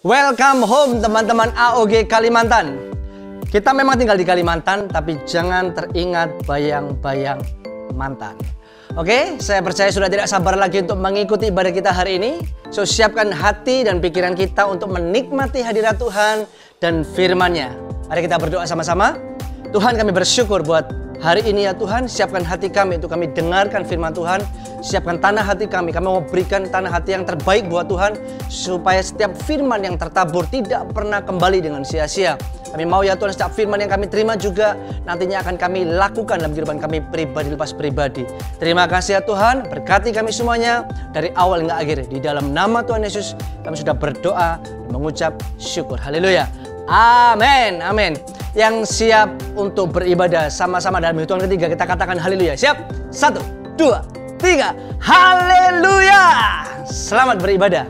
Welcome home teman-teman AOG Kalimantan. Kita memang tinggal di Kalimantan, tapi jangan teringat bayang-bayang mantan. Oke, saya percaya sudah tidak sabar lagi untuk mengikuti ibadah kita hari ini. So, siapkan hati dan pikiran kita untuk menikmati hadirat Tuhan dan firman-Nya. Mari kita berdoa sama-sama. Tuhan, kami bersyukur buat hari ini ya Tuhan. Siapkan hati kami untuk kami dengarkan firman Tuhan. Siapkan tanah hati kami. Kami mau berikan tanah hati yang terbaik buat Tuhan, supaya setiap firman yang tertabur tidak pernah kembali dengan sia-sia. Kami mau ya Tuhan, setiap firman yang kami terima juga nantinya akan kami lakukan dalam kehidupan kami pribadi lepas pribadi. Terima kasih ya Tuhan, berkati kami semuanya dari awal hingga akhir. Di dalam nama Tuhan Yesus kami sudah berdoa dan mengucap syukur. Haleluya. Amin. Amin. Yang siap untuk beribadah sama-sama dalam hitungan ketiga, kita katakan haleluya. Siap? 1, 2, 3. Haleluya. Selamat beribadah.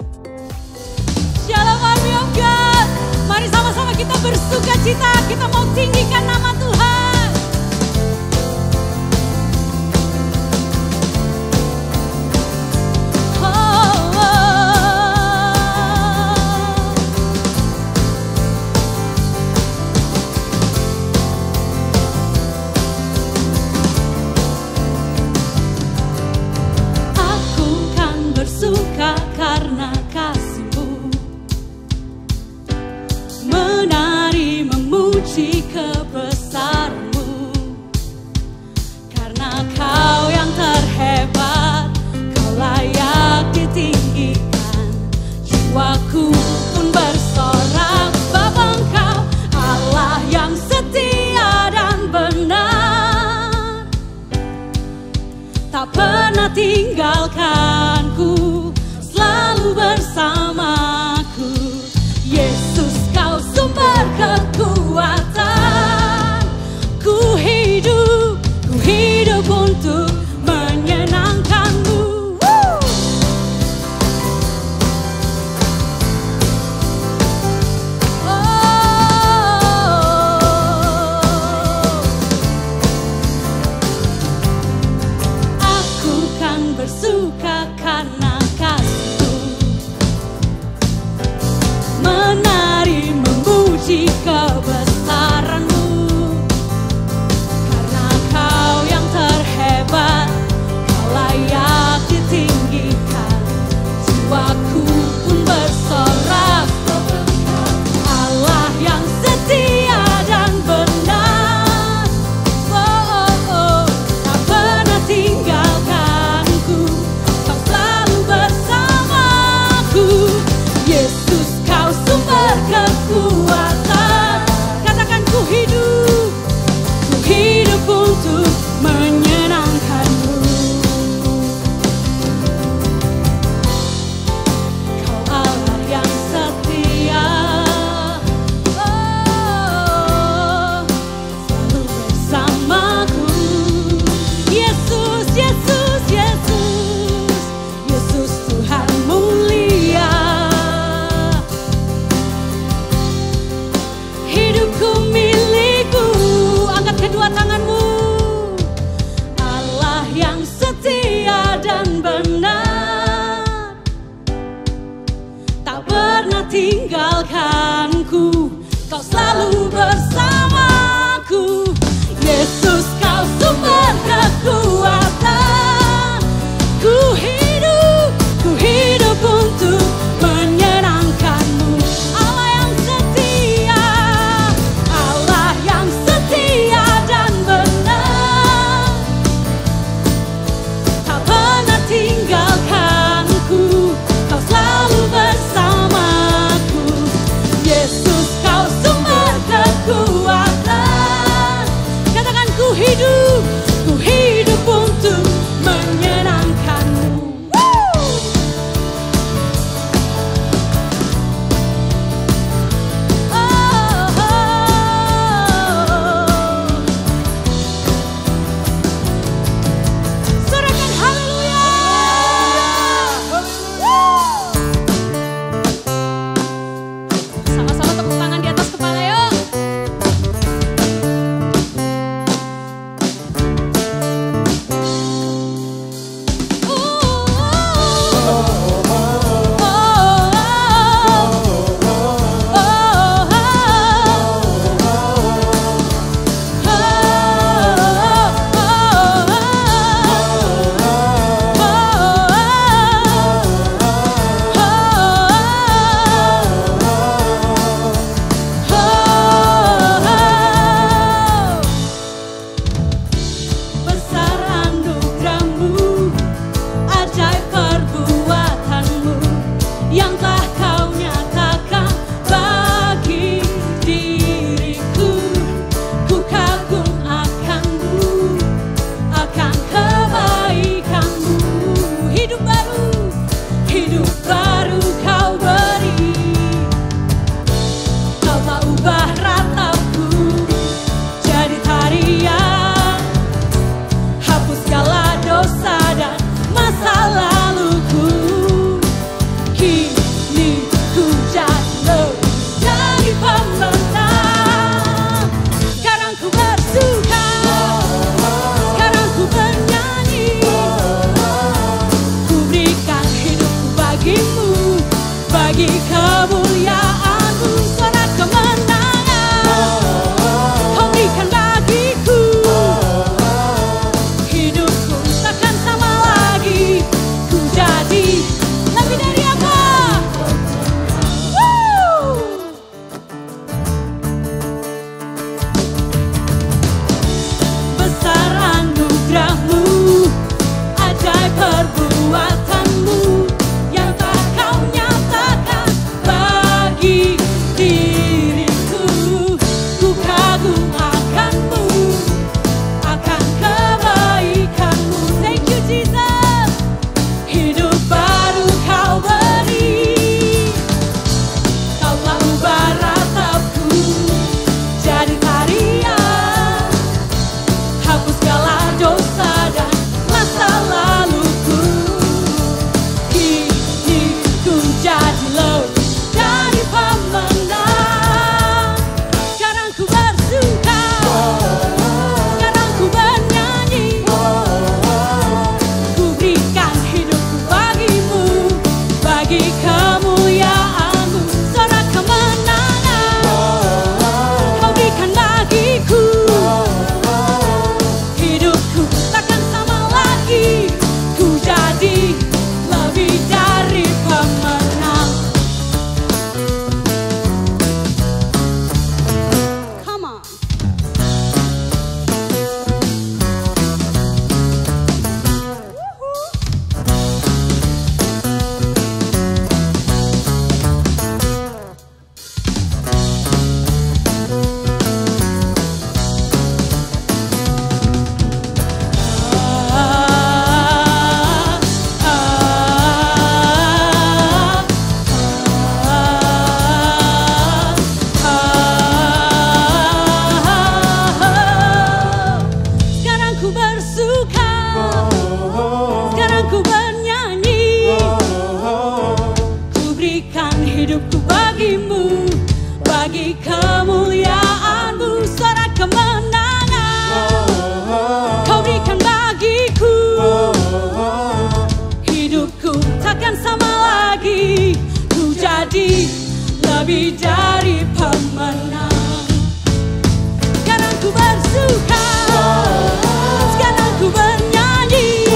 Shalom army of God. Mari sama-sama kita bersuka cita. Kita mau tinggikan nama Tuhan. Karena kasih-Mu, menari memuji kebesaran-Mu, karena Kau yang terhebat, Kau layak ditinggikan. Jiwaku pun bersorak bapa Engkau, Allah yang setia dan benar, tak pernah tinggalkanku, selalu bersamaku. Yesus, Kau sumber kekuatan. Ku hidup untuk menyenangkan-Mu. Aku kan bersuka karena menari memuji kebesaran-Mu, karena Kau yang terhebat, Kau layak ditinggikan. Jiwaku pun bersorak, Allah yang setia dan benar, tak pernah tinggalkanku, Kau selalu bersamaku. Yesus, Kau sumber kekuatan. Katakan ku hidup untuk menyenangkan-Mu. Kau Allah yang setia, selalu bersamaku. Yesus, Yesus, Yesus, Yesus Tuhan mulia. Milikku, angkat kedua tanganmu. Allah yang setia dan benar, tak pernah tinggalkanku, Kau selalu bersamaku. Yesus, Kau sumber kekuatan. Ku hidup untuk menyenangkan-Mu. Allah yang setia, Allah yang setia dan benar, tak pernah tinggalkanku, Kau selalu bersamaku. Yesus, Kau sumber kekuatan. Katakan ku hidup untuk kemuliaan-Mu, suara kemenangan Kau berikan bagiku. Hidupku takkan sama lagi, ku jadi lebih dari apa? Besar anugerah-Mu, ajaib perbuatan-Mu yang tak Kau nyatakan bagi diriku. Ku kagum akan-Mu, akan kebaikan-Mu. Thank you Jesus. Hidup baru Kau beri, Kau telah ubah ratapku jadi tarian, hapus segala dosa dan masa laluku. Kini ku jadi lebih dari pemenang. Sekarang ku bersuka, sekarang ku bernyanyi. Ku berikan hidupku bagi-Mu, bagi kemuliaan-Mu, suara kemenangan Kau berikan bagiku. Hidupku takkan sama lagi, ku jadi lebih dari pemenang. Come on. Sekarang ku bersuka, sekarang ku bernyanyi. Ku berikan hidupku bagi-Mu, bagi kemuliaan-Mu, suara kemenangan Kau berikan bagiku. Hidupku takkan sama lagi, ku jadi lebih dari pemenang. Sekarang ku bersuka, sekarang ku bernyanyi.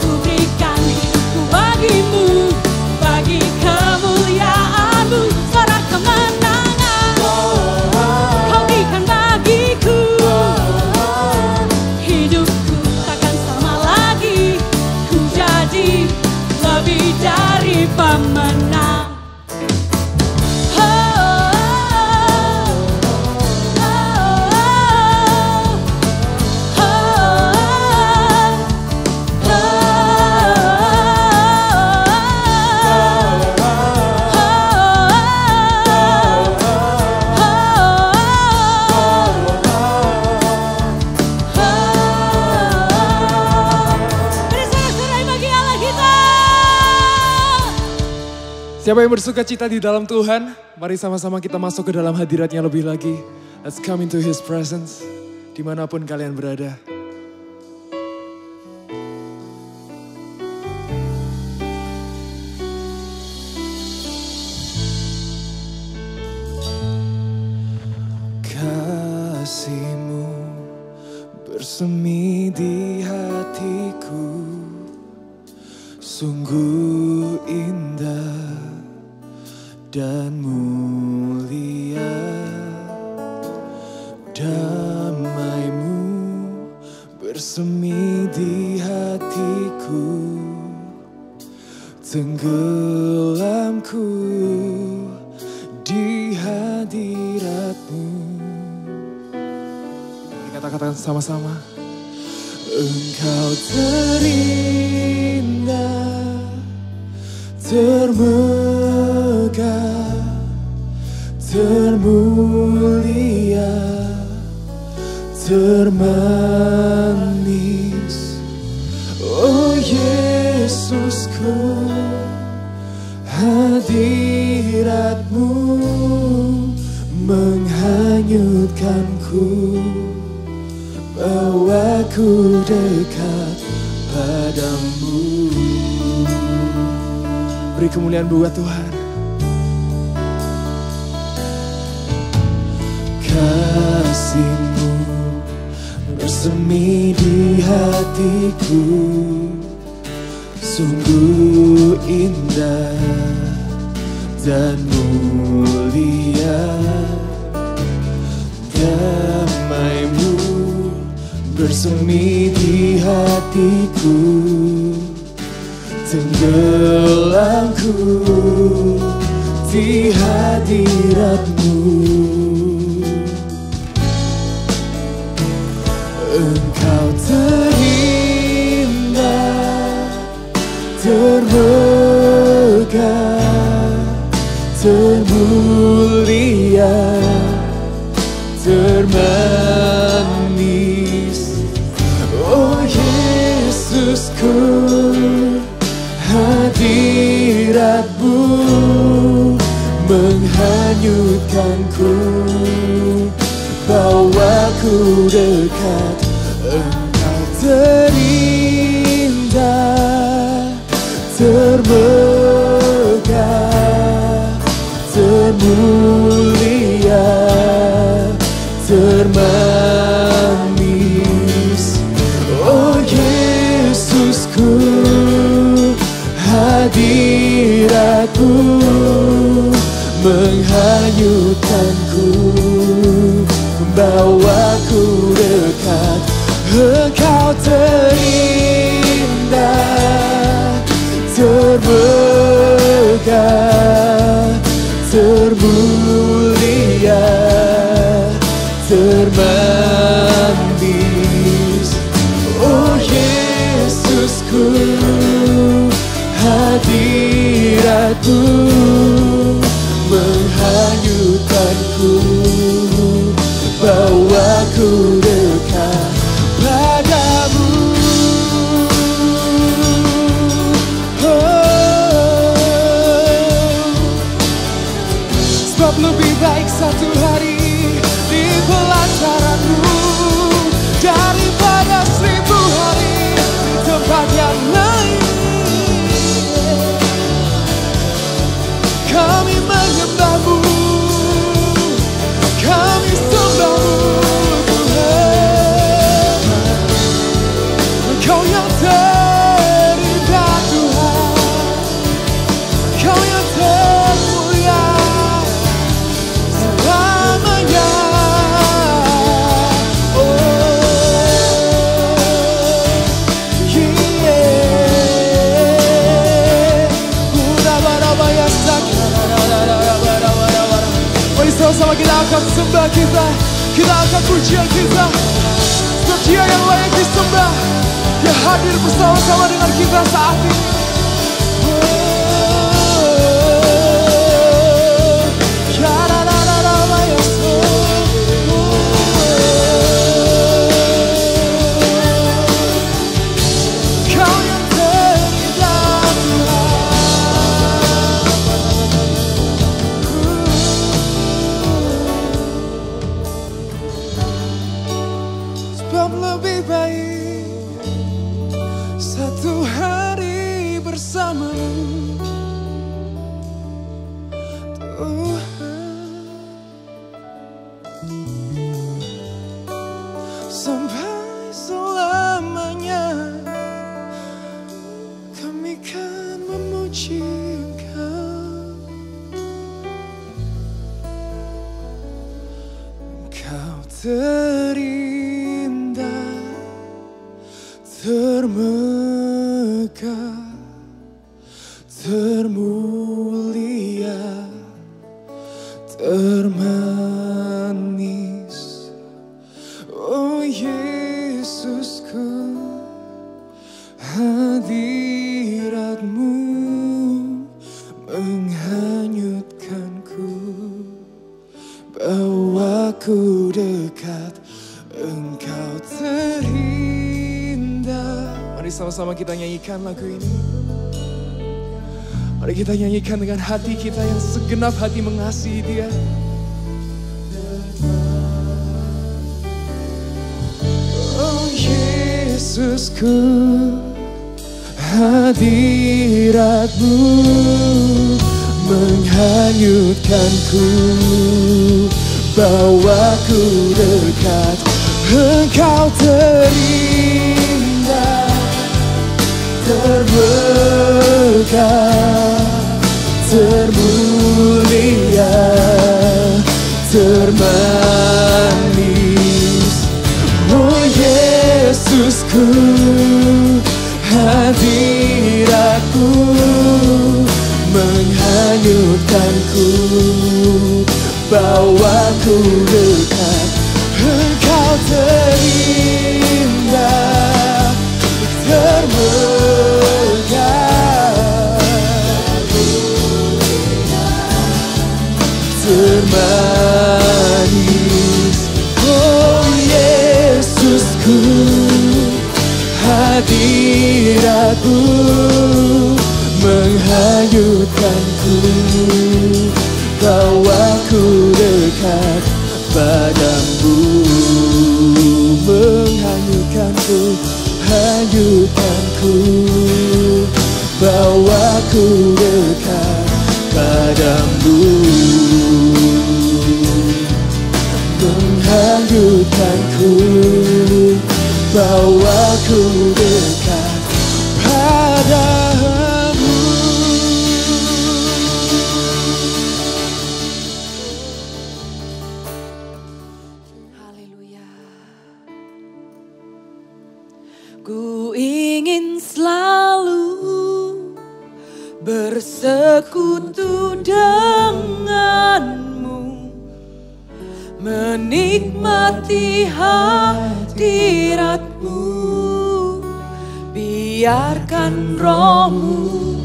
Ku berikan hidupku bagi-Mu, bagi kemuliaan-Mu, suara kemenangan Kau berikan bagiku. Hidupku takkan sama lagi, ku jadi lebih dari pemenang. Beri sorak-sorai bagi Allah kita. Siapa yang bersuka cita di dalam Tuhan? Mari sama-sama kita masuk ke dalam hadiratnya lebih lagi. Let's come into His presence. Dimanapun kalian berada. Kasih-Mu bersemi di hatiku, sungguh indah dan mulia. Damai-Mu bersemi di hatiku, tenggelamku di hadirat-Mu. Mari kata-kata sama-sama. Engkau terindah, termegah, termulia, termanis. Oh Yesusku, hadirat-Mu menghanyutkanku, bawaku dekat padamu. Beri kemuliaan buat Tuhan. Kasih-Mu bersemi di hatiku, sungguh indah dan mulia. Damai-Mu bersemi di hatiku, tenggelamku di hadirat-Mu. Engkau terindah, termegah, termulia, termanis. Oh Yesusku, hadirat-Mu menghanyutkanku, bawaku dekat. Engkau terindah, termegah, termulia, termanis. Oh Yesusku, hadirat-Mu menghanyutkanku, bawaku dekat. Engkau terindah, termegah, termulia, termanis. Oh Yesusku, hadirat-Mu menghanyutkanku, bawaku dekat padamu. Sebab lebih baik satu hari di pelancaran-Mu daripada 1000 hari di tempat yang lain. Kami menyembah-Mu, kami sembah-Mu Tuhan. Engkau yang terindah Tuhan, Engkau yang termulia selamanya. Oh yeah. Mari sama-sama kita angkat sembah kita angkat pujian kita. Sebab Dia yang layak disembah, Dia hadir bersama-sama dengan kita saat ini. Lebih baik satu hari bersama-Mu Tuhan, sampai selamanya kami kan memuji Engkau. Engkau terindah, termegah, termulia, termanis. Oh Yesusku, hadirat-Mu menghanyutkanku, bawaku dekat. Engkau terindah. Mari sama-sama kita nyanyikan lagu ini. Mari kita nyanyikan dengan hati kita yang segenap hati mengasihi Dia. Oh Yesusku, hadirat-Mu menghanyutkanku, bawaku dekat. Engkau terindah, termegah, termulia, termanis. Oh Yesusku, hadirat-Mu menghanyutkanku, bawaku dekat. Engkau terindah, termegah, termanis. Oh Yesusku, hadirat-Mu menghanyutkanku, bawaku dekat padamu. Menghanyutkanku, hanyutkanku, bawaku dekat padamu. Menghanyutkanku, bawaku dekat padamu. Ku ingin selalu bersekutu denganmu, menikmati hadirat-Mu. Biarkan Roh-Mu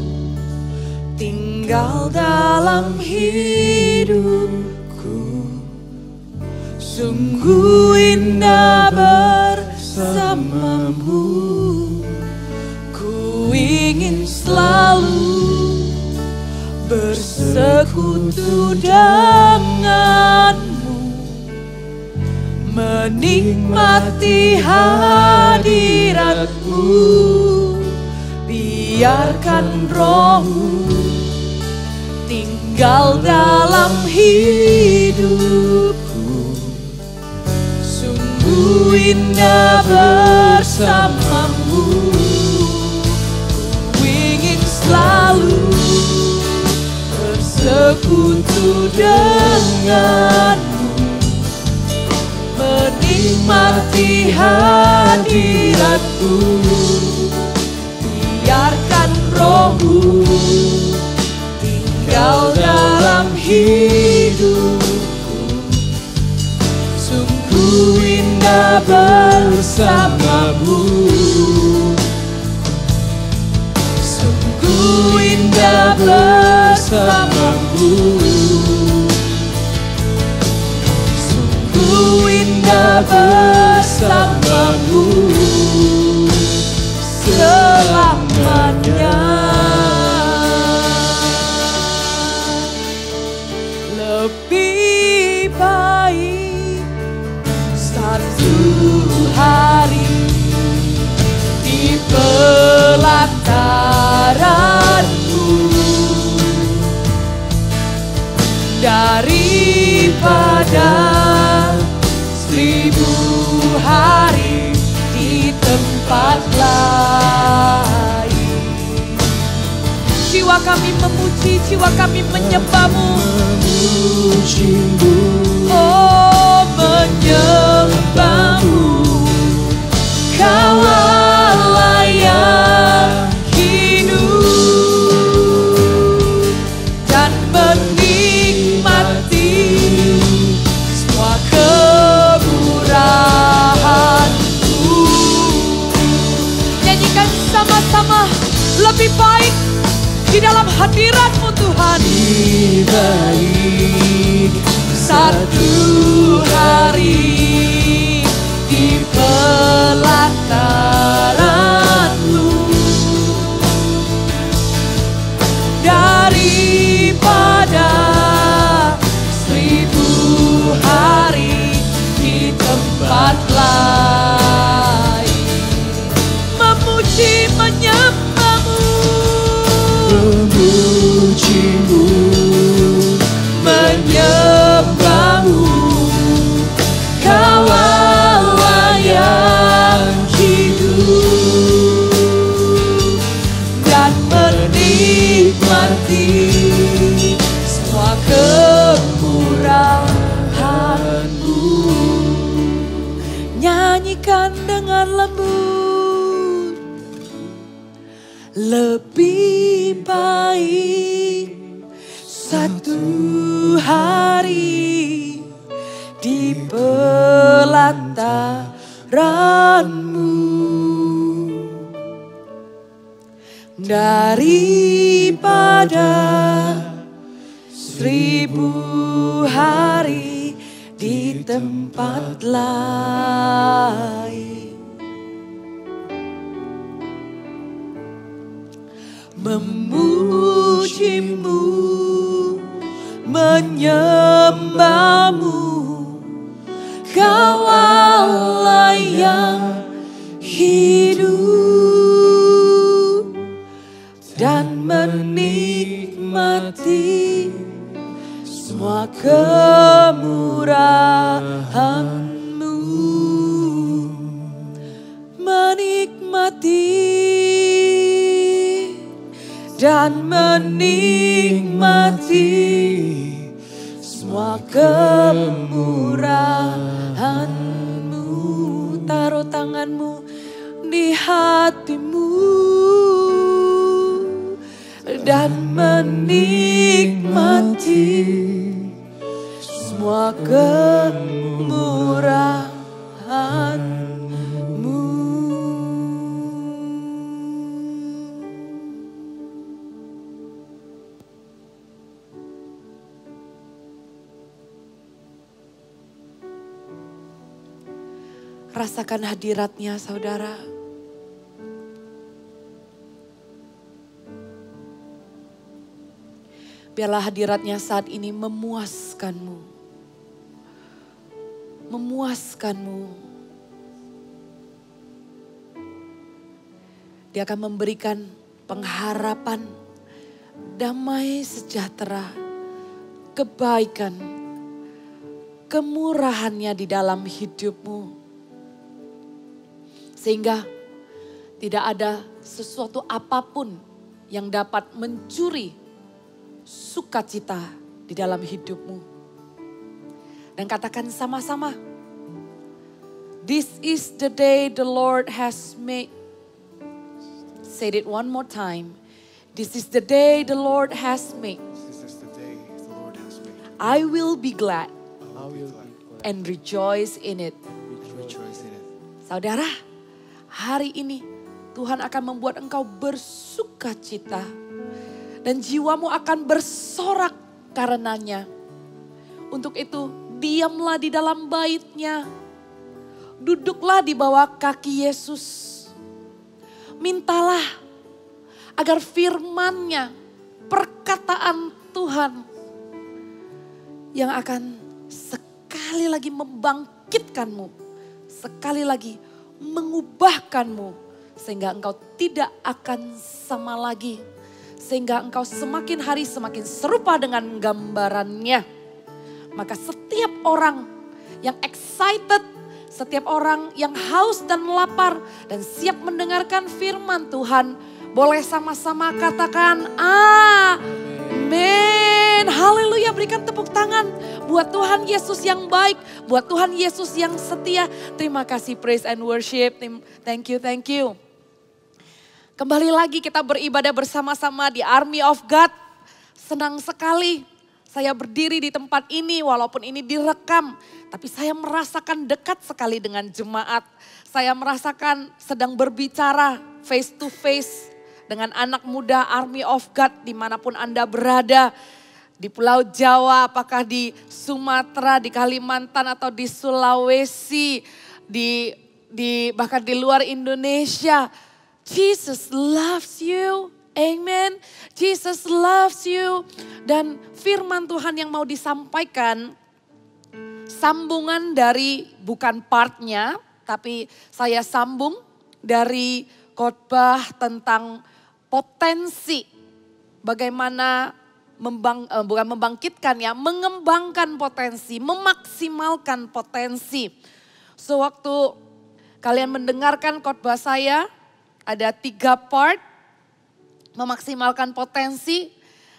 tinggal dalam hidupku. Sungguh indah bersamamu. Ku ingin selalu bersekutu denganmu, menikmati hadirat-Mu. Biarkan Roh-Mu tinggal dalam hidupku. Sungguh indah bersamamu. Ku ingin selalu bersekutu denganmu, menikmati hadirat-Mu. Biarkan Roh-Mu tinggal dalam hidupku. Sungguh indah bersamamu. Sungguh indah bersamamu. Sungguh indah bersamamu selamanya. Lebih baik satu hari di pelataran-Mu daripada 1000 hari di tempat lain. Jiwa kami memuji, jiwa kami menyembah-Mu. Oh, menyembah-Mu. Kau Allah yang hidup dan menikmati semua kemurahan-Mu. Nyanyikan sama-sama, lebih baik di dalam hadirat-Mu Tuhan. Lebih baik satu hari di pelataran-Mu daripada 1000 hari di tempat lain. Memuji, menyembah Lebih baik satu hari di pelataranmu daripada 1000 hari di tempat lain. Memujimu, menyembahmu, Kau Allah yang hidup dan menikmati semua kemurahan-Mu, menikmati dan menikmati semua kemurahan-Mu. Taruh tanganmu di hatimu dan menikmati semua kemurahan-Mu. Rasakan hadiratnya, saudara. Biarlah hadiratnya saat ini memuaskanmu. Memuaskanmu. Dia akan memberikan pengharapan, damai sejahtera, kebaikan, kemurahannya di dalam hidupmu. Sehingga tidak ada sesuatu apapun yang dapat mencuri sukacita di dalam hidupmu. Dan katakan sama-sama, this is the day the Lord has made. Say it one more time. This is the day the Lord has made. This is the day the Lord has made. I will be glad I will be glad and rejoice in it. and rejoice in it. Saudara, hari ini Tuhan akan membuat engkau bersukacita. Dan jiwamu akan bersorak karenanya. Untuk itu diamlah di dalam bait-Nya. Duduklah di bawah kaki Yesus. Mintalah agar firman-Nya, perkataan Tuhan yang akan sekali lagi membangkitkanmu. Sekali lagi mengubahkanmu. Sehingga engkau tidak akan sama lagi. Sehingga engkau semakin hari semakin serupa dengan gambarannya. Maka setiap orang yang excited, setiap orang yang haus dan lapar dan siap mendengarkan firman Tuhan, boleh sama-sama katakan amin. Haleluya, berikan tepuk tangan buat Tuhan Yesus yang baik, buat Tuhan Yesus yang setia. Terima kasih, praise and worship. Thank you, thank you. Kembali lagi kita beribadah bersama-sama di Army of God. Senang sekali saya berdiri di tempat ini walaupun ini direkam. Tapi saya merasakan dekat sekali dengan jemaat. Saya merasakan sedang berbicara face to face dengan anak muda Army of God dimanapun Anda berada. Di Pulau Jawa, apakah di Sumatera, di Kalimantan atau di Sulawesi, bahkan di luar Indonesia. Jesus loves you. Amen. Jesus loves you. Dan firman Tuhan yang mau disampaikan, sambungan dari bukan partnya, tapi saya sambung dari khotbah tentang potensi. Bagaimana bukan membangkitkan ya, mengembangkan potensi, memaksimalkan potensi. Sewaktu kalian mendengarkan khotbah saya, ada 3 part, memaksimalkan potensi.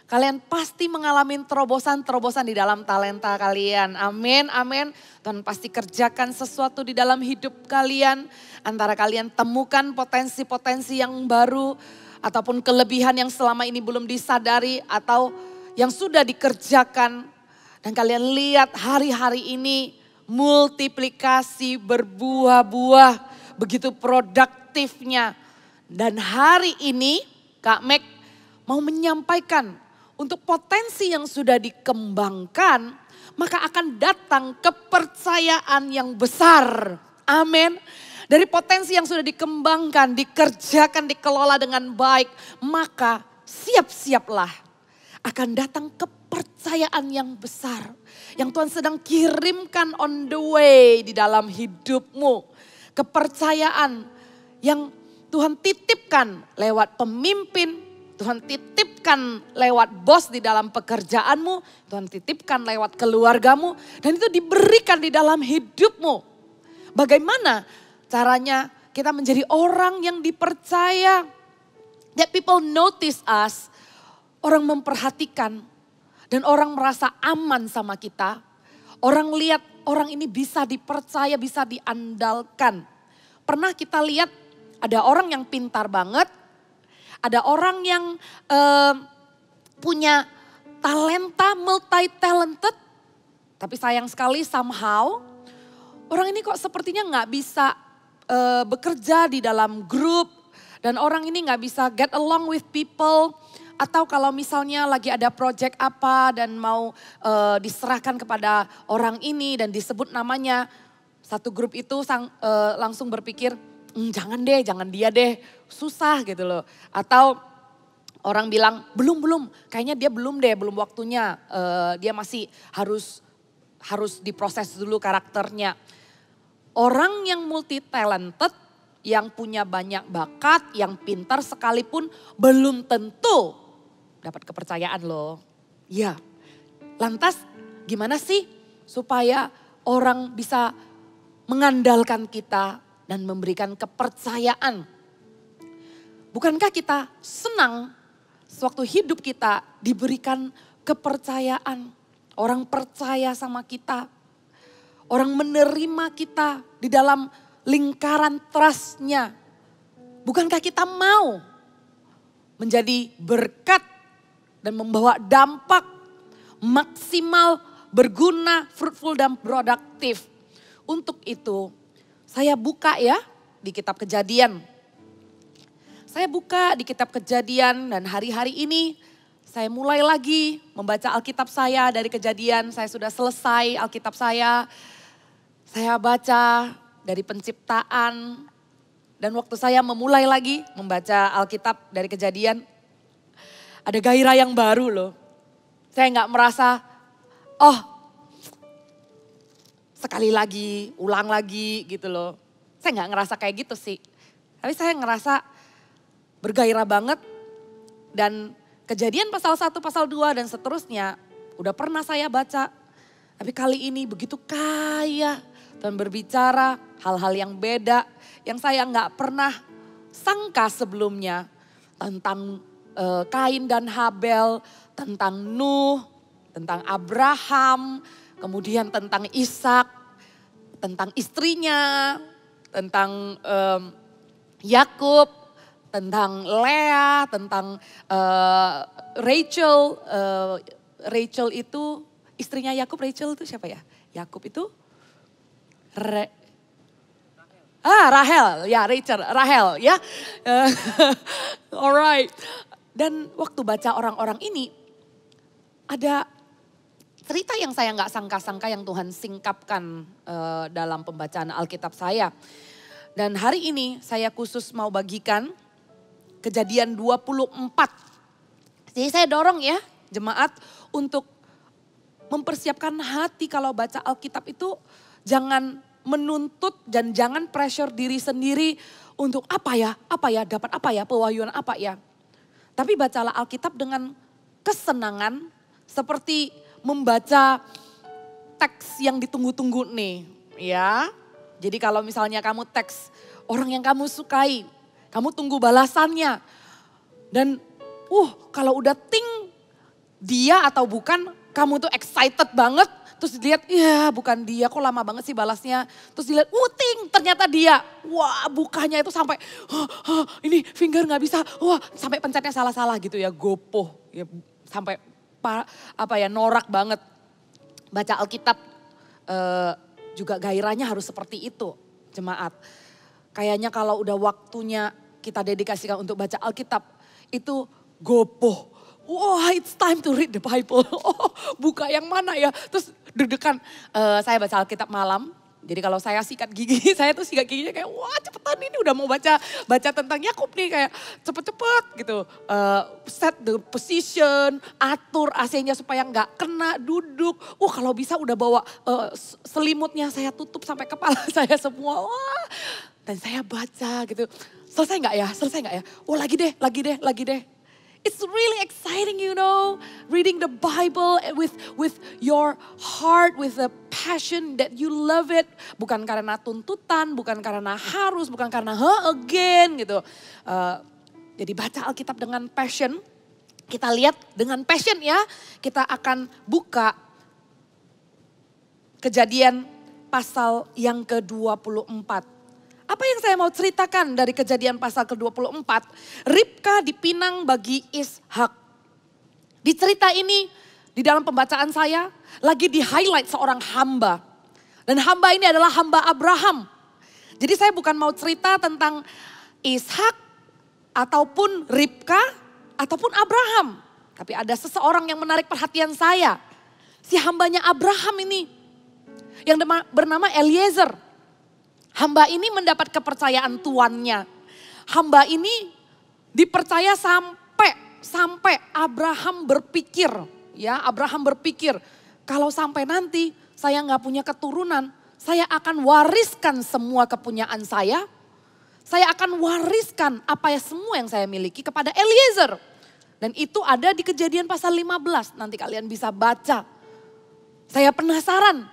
Kalian pasti mengalami terobosan-terobosan di dalam talenta kalian. Amin, amin. Tuhan pasti kerjakan sesuatu di dalam hidup kalian. Antara kalian temukan potensi-potensi yang baru. ataupun kelebihan yang selama ini belum disadari atau yang sudah dikerjakan. Dan kalian lihat hari-hari ini multiplikasi berbuah-buah, begitu produktifnya. Dan hari ini Kak Meg mau menyampaikan untuk potensi yang sudah dikembangkan, maka akan datang kepercayaan yang besar. Amin. Dari potensi yang sudah dikembangkan, dikerjakan, dikelola dengan baik, maka siap-siaplah akan datang kepercayaan yang besar. Yang Tuhan sedang kirimkan on the way di dalam hidupmu. Kepercayaan yang Tuhan titipkan lewat pemimpin, Tuhan titipkan lewat bos di dalam pekerjaanmu, Tuhan titipkan lewat keluargamu, dan itu diberikan di dalam hidupmu. Bagaimana caranya kita menjadi orang yang dipercaya? That people notice us, orang memperhatikan dan orang merasa aman sama kita. Orang lihat orang ini bisa dipercaya, bisa diandalkan. Pernah kita lihat ada orang yang pintar banget, ada orang yang punya talenta, multi-talented, tapi sayang sekali somehow orang ini kok sepertinya nggak bisa bekerja di dalam grup dan orang ini nggak bisa get along with people. Atau kalau misalnya lagi ada project apa dan mau diserahkan kepada orang ini dan disebut namanya, satu grup itu langsung berpikir, jangan deh, jangan dia deh, susah gitu loh. Atau orang bilang, belum, kayaknya dia belum deh, belum waktunya, dia masih harus diproses dulu karakternya. Orang yang multi talented, yang punya banyak bakat, yang pintar sekalipun belum tentu dapat kepercayaan loh. Ya, lantas gimana sih supaya orang bisa mengandalkan kita dan memberikan kepercayaan? Bukankah kita senang sewaktu hidup kita diberikan kepercayaan? Orang percaya sama kita. Orang menerima kita di dalam lingkaran trust-nya. Bukankah kita mau menjadi berkat dan membawa dampak maksimal, berguna, fruitful dan produktif? Untuk itu saya buka ya di kitab Kejadian. Saya buka di kitab Kejadian dan hari-hari ini saya mulai lagi membaca Alkitab saya dari Kejadian. Saya sudah selesai Alkitab saya. Saya baca dari penciptaan dan waktu saya memulai lagi membaca Alkitab dari Kejadian, ada gairah yang baru loh. Saya nggak merasa, sekali lagi, ulang lagi gitu loh. Saya nggak ngerasa kayak gitu sih. Tapi saya ngerasa bergairah banget dan Kejadian pasal 1, pasal 2 dan seterusnya udah pernah saya baca. Tapi kali ini begitu kaya dan berbicara hal-hal yang beda yang saya nggak pernah sangka sebelumnya. Tentang Kain dan Habel, tentang Nuh, tentang Abraham, kemudian tentang Ishak, tentang istrinya, tentang Yakub, tentang Lea, tentang Rachel. Rachel itu istrinya Yakub. Rachel itu siapa ya? Yakub itu Rahel, ya Rahel ya. Alright. Dan waktu baca orang-orang ini ada cerita yang saya nggak sangka-sangka yang Tuhan singkapkan dalam pembacaan Alkitab saya. Dan hari ini saya khusus mau bagikan Kejadian 24. Jadi saya dorong ya jemaat untuk mempersiapkan hati kalau baca Alkitab itu jangan menuntut dan jangan pressure diri sendiri untuk apa ya, dapat apa ya, pewahyuan apa ya. Tapi bacalah Alkitab dengan kesenangan seperti membaca teks yang ditunggu-tunggu nih ya. Jadi kalau misalnya kamu teks orang yang kamu sukai, kamu tunggu balasannya. Dan kalau udah ting dia atau bukan, kamu tuh excited banget terus dilihat, ya bukan dia, kok lama banget sih balasnya. Terus dilihat, ting, ternyata dia. Wah, bukanya itu sampai, ini finger nggak bisa, wah sampai pencetnya salah-salah gitu ya, gopoh. Ya, sampai norak banget. Baca Alkitab juga gairahnya harus seperti itu, jemaat. Kayaknya kalau udah waktunya kita dedikasikan untuk baca Alkitab, itu gopoh. Wah, it's time to read the Bible. Oh, buka yang mana ya? Terus deg-degan. Saya baca Alkitab malam. Jadi kalau saya sikat gigi, saya tuh sikat giginya kayak, wah cepetan ini udah mau baca tentang Yakub nih, kayak cepet-cepet gitu. Set the position, atur AC-nya supaya nggak kena, duduk. Kalau bisa udah bawa selimutnya saya tutup sampai kepala saya semua. Wah, dan saya baca gitu. Selesai nggak ya? Oh lagi deh. It's really exciting, you know, reading the Bible with your heart, with the passion that you love it. Bukan karena tuntutan, bukan karena harus, bukan karena again gitu. Jadi baca Alkitab dengan passion. Kita lihat dengan passion ya, kita akan buka Kejadian pasal yang ke-24. Apa yang saya mau ceritakan dari Kejadian pasal ke-24? Ribka dipinang bagi Ishak. Di cerita ini, di dalam pembacaan saya, lagi di highlight seorang hamba. Dan hamba ini adalah hamba Abraham. Jadi saya bukan mau cerita tentang Ishak, ataupun Ribka, ataupun Abraham. Tapi ada seseorang yang menarik perhatian saya. Si hambanya Abraham ini, yang bernama Eliezer. Hamba ini mendapat kepercayaan tuannya. Hamba ini dipercaya sampai Abraham berpikir. Ya, Abraham berpikir, kalau sampai nanti saya nggak punya keturunan, saya akan wariskan semua kepunyaan saya. Saya akan wariskan apa ya semua yang saya miliki kepada Eliezer. Dan itu ada di Kejadian pasal 15, nanti kalian bisa baca. Saya penasaran,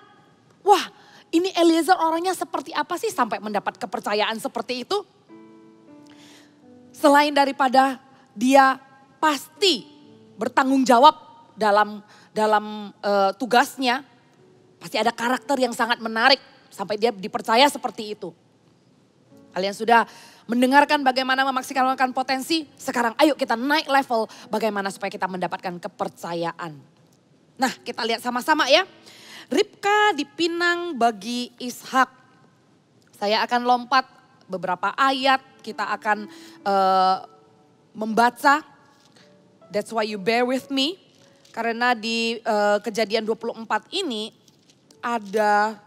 wah, ini Eliezer orangnya seperti apa sih sampai mendapat kepercayaan seperti itu? Selain daripada dia pasti bertanggung jawab dalam tugasnya, pasti ada karakter yang sangat menarik sampai dia dipercaya seperti itu. Kalian sudah mendengarkan bagaimana memaksimalkan potensi, sekarang ayo kita naik level bagaimana supaya kita mendapatkan kepercayaan. Nah, kita lihat sama-sama ya. Ribka dipinang bagi Ishak. Saya akan lompat beberapa ayat, kita akan membaca. That's why you bear with me. Karena di Kejadian 24 ini ada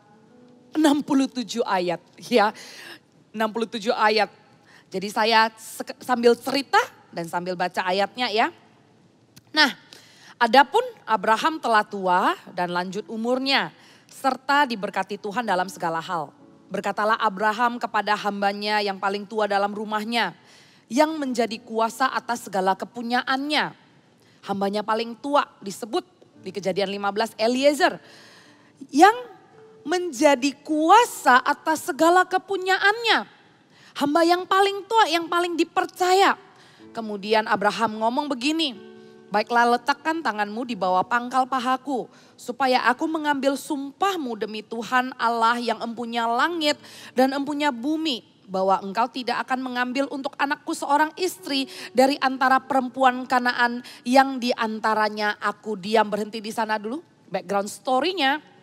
67 ayat. Ya, 67 ayat. Jadi saya sambil cerita dan sambil baca ayatnya ya. Nah, adapun Abraham telah tua dan lanjut umurnya, serta diberkati Tuhan dalam segala hal. Berkatalah Abraham kepada hambanya yang paling tua dalam rumahnya, yang menjadi kuasa atas segala kepunyaannya. Hambanya paling tua disebut di Kejadian 15 Eliezer, yang menjadi kuasa atas segala kepunyaannya. Hamba yang paling tua, yang paling dipercaya. Kemudian Abraham ngomong begini, baiklah letakkan tanganmu di bawah pangkal pahaku, supaya aku mengambil sumpahmu demi Tuhan Allah yang empunya langit dan empunya bumi, bahwa engkau tidak akan mengambil untuk anakku seorang istri dari antara perempuan Kanaan yang di antaranya aku diam. Berhenti di sana dulu, background story-nya.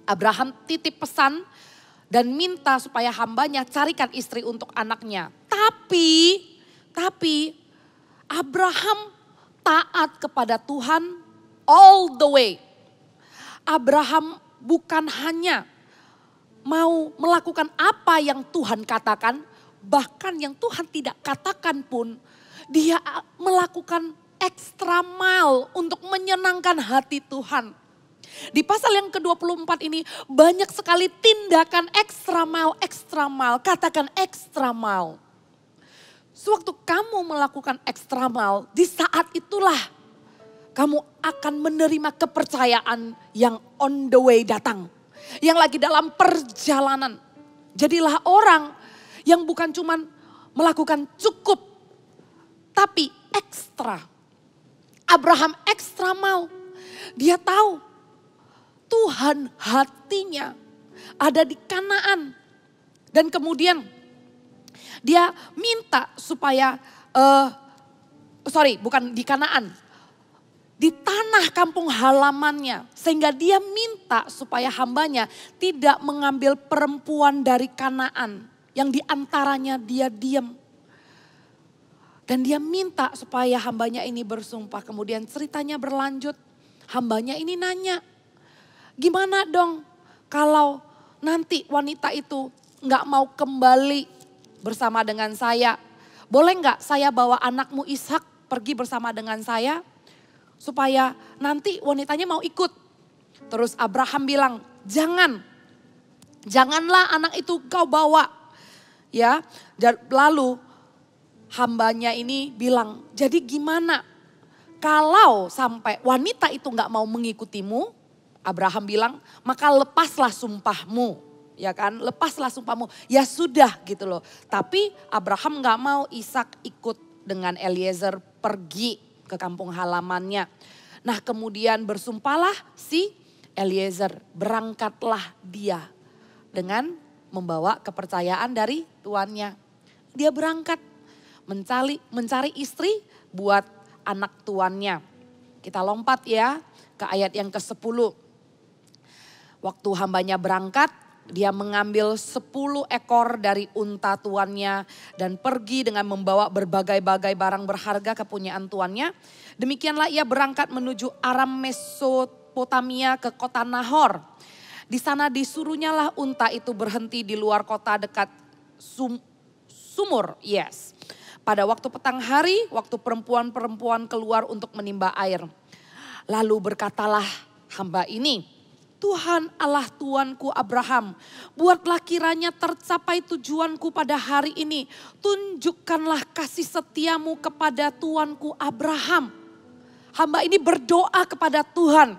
Abraham titip pesan dan minta supaya hambanya carikan istri untuk anaknya. Tapi Abraham taat kepada Tuhan all the way. Abraham bukan hanya mau melakukan apa yang Tuhan katakan, bahkan yang Tuhan tidak katakan pun dia melakukan extra mile untuk menyenangkan hati Tuhan. Di pasal yang ke-24 ini banyak sekali tindakan extra mile, katakan extra mile. Sewaktu kamu melakukan extra mile, di saat itulah kamu akan menerima kepercayaan yang on the way datang. Yang lagi dalam perjalanan. Jadilah orang yang bukan cuma melakukan cukup, tapi ekstra. Abraham extra mile. Dia tahu Tuhan hatinya ada di Kanaan. Dan kemudian dia minta supaya, bukan di Kanaan. Di tanah kampung halamannya. Sehingga dia minta supaya hambanya tidak mengambil perempuan dari Kanaan. Yang diantaranya dia diam. Dan dia minta supaya hambanya ini bersumpah. Kemudian ceritanya berlanjut. Hambanya ini nanya, gimana dong kalau nanti wanita itu nggak mau kembali bersama dengan saya. Boleh nggak saya bawa anakmu Ishak pergi bersama dengan saya? Supaya nanti wanitanya mau ikut. Terus Abraham bilang, janganlah anak itu kau bawa. Ya, lalu hambanya ini bilang, jadi gimana kalau sampai wanita itu nggak mau mengikutimu? Abraham bilang, maka lepaslah sumpahmu. Ya kan, lepaslah sumpahmu. Ya sudah gitu loh. Tapi Abraham nggak mau Ishak ikut dengan Eliezer pergi ke kampung halamannya. Nah kemudian bersumpahlah si Eliezer, berangkatlah dia dengan membawa kepercayaan dari tuannya. Dia berangkat mencari istri buat anak tuannya. Kita lompat ya ke ayat yang ke-10. Waktu hambanya berangkat, dia mengambil 10 ekor dari unta tuannya dan pergi dengan membawa berbagai-bagai barang berharga kepunyaan tuannya. Demikianlah ia berangkat menuju Aram Mesopotamia ke kota Nahor. Di sana disuruhnyalah unta itu berhenti di luar kota dekat sumur. Yes. Pada waktu petang hari, waktu perempuan-perempuan keluar untuk menimba air. Lalu berkatalah hamba ini, Tuhan Allah tuanku Abraham, buatlah kiranya tercapai tujuanku pada hari ini. Tunjukkanlah kasih setiamu kepada tuanku Abraham. Hamba ini berdoa kepada Tuhan.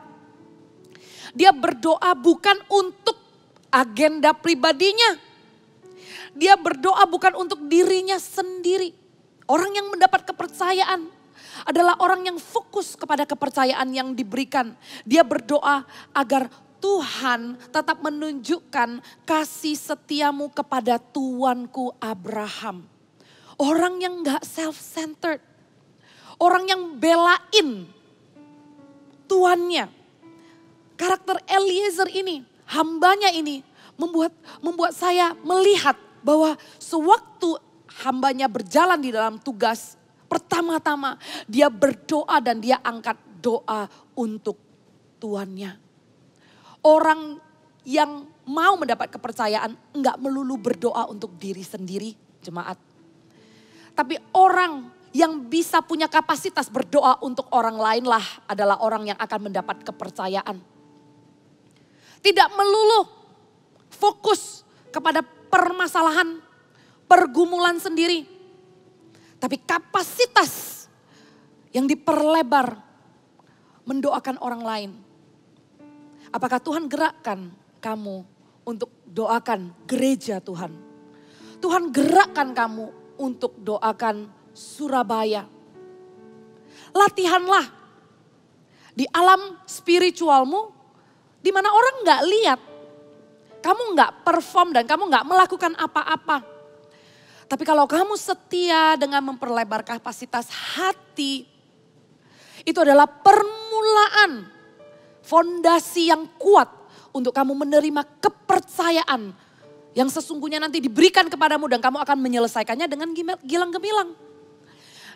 Dia berdoa bukan untuk agenda pribadinya. Dia berdoa bukan untuk dirinya sendiri. Orang yang mendapat kepercayaan adalah orang yang fokus kepada kepercayaan yang diberikan. Dia berdoa agar Tuhan tetap menunjukkan kasih setiamu kepada tuanku Abraham. Orang yang gak self-centered. Orang yang belain tuannya. Karakter Eliezer ini, hambanya ini membuat saya melihat bahwa sewaktu hambanya berjalan di dalam tugas, pertama-tama dia berdoa dan dia angkat doa untuk tuannya. Orang yang mau mendapat kepercayaan enggak melulu berdoa untuk diri sendiri, jemaat. Tapi orang yang bisa punya kapasitas berdoa untuk orang lain lah adalah orang yang akan mendapat kepercayaan. Tidak melulu fokus kepada permasalahan, pergumulan sendiri. Tapi kapasitas yang diperlebar mendoakan orang lain. Apakah Tuhan gerakkan kamu untuk doakan gereja Tuhan? Tuhan gerakkan kamu untuk doakan Surabaya. Latihanlah di alam spiritualmu di mana orang gak lihat. Kamu gak perform dan kamu gak melakukan apa-apa. Tapi kalau kamu setia dengan memperlebar kapasitas hati, itu adalah permulaan fondasi yang kuat untuk kamu menerima kepercayaan yang sesungguhnya nanti diberikan kepadamu dan kamu akan menyelesaikannya dengan gilang gemilang.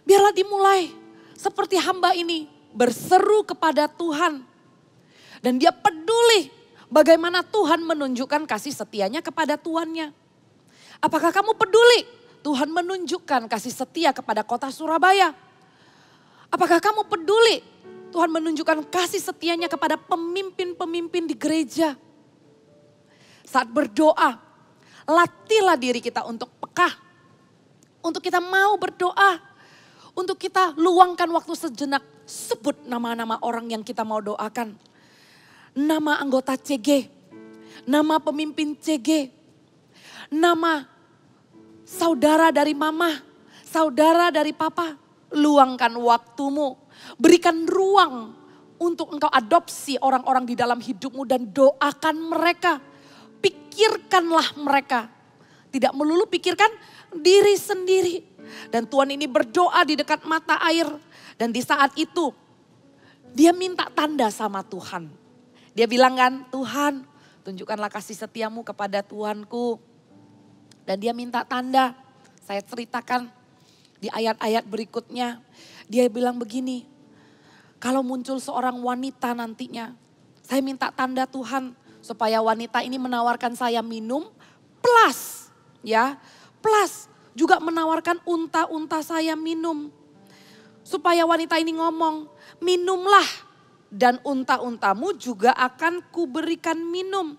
Biarlah dimulai seperti hamba ini berseru kepada Tuhan. Dan dia peduli bagaimana Tuhan menunjukkan kasih setianya kepada tuannya. Apakah kamu peduli Tuhan menunjukkan kasih setia kepada kota Surabaya? Apakah kamu peduli Tuhan menunjukkan kasih setianya kepada pemimpin-pemimpin di gereja? Saat berdoa, latihlah diri kita untuk peka. Untuk kita mau berdoa. Untuk kita luangkan waktu sejenak. Sebut nama-nama orang yang kita mau doakan. Nama anggota CG. Nama pemimpin CG. Nama saudara dari mama. Saudara dari papa. Luangkan waktumu. Berikan ruang untuk engkau adopsi orang-orang di dalam hidupmu dan doakan mereka. Pikirkanlah mereka. Tidak melulu pikirkan diri sendiri. Dan Tuhan ini berdoa di dekat mata air. Dan di saat itu dia minta tanda sama Tuhan. Dia bilang kan, Tuhan tunjukkanlah kasih setiamu kepada Tuanku. Dan dia minta tanda. Saya ceritakan di ayat-ayat berikutnya. Dia bilang begini, kalau muncul seorang wanita nantinya, saya minta tanda Tuhan supaya wanita ini menawarkan saya minum plus juga menawarkan unta-unta saya minum. Supaya wanita ini ngomong, minumlah dan unta-untamu juga akan kuberikan minum.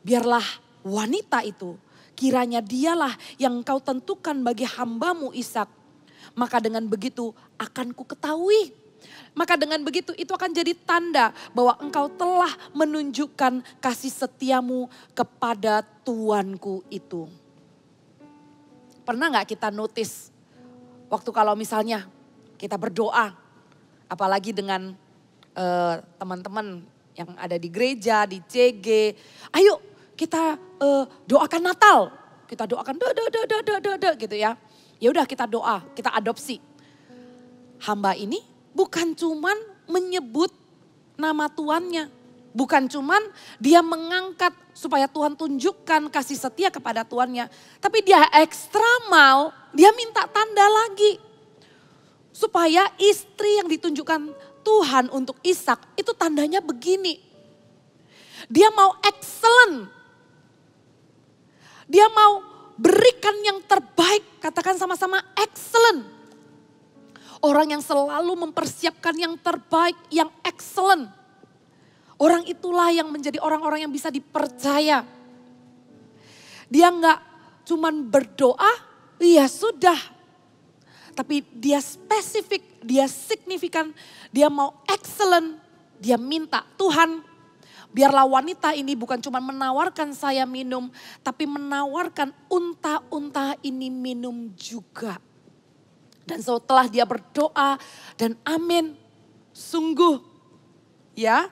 Biarlah wanita itu, kiranya dialah yang engkau tentukan bagi hambamu Ishak. Maka dengan begitu akan ku ketahui. Maka dengan begitu itu akan jadi tanda bahwa engkau telah menunjukkan kasih setiamu kepada tuanku itu. Pernah gak kita notice waktu kalau misalnya kita berdoa, apalagi dengan teman-teman yang ada di gereja, di CG, ayo kita doakan Natal, kita doakan gitu ya. Ya udah kita doa, kita adopsi. Hamba ini bukan cuman menyebut nama tuannya, bukan cuman dia mengangkat supaya Tuhan tunjukkan kasih setia kepada tuannya, tapi dia ekstramal, dia minta tanda lagi. Supaya istri yang ditunjukkan Tuhan untuk Ishak itu tandanya begini. Dia mau excellent. Dia mau berikan yang terbaik, katakan sama-sama excellent. Orang yang selalu mempersiapkan yang terbaik, yang excellent. Orang itulah yang menjadi orang-orang yang bisa dipercaya. Dia enggak cuman berdoa, ya sudah. Tapi dia spesifik, dia signifikan, dia mau excellent. Dia minta, Tuhan biarlah wanita ini bukan cuma menawarkan saya minum, tapi menawarkan unta-unta ini minum juga. Dan setelah dia berdoa dan amin, sungguh ya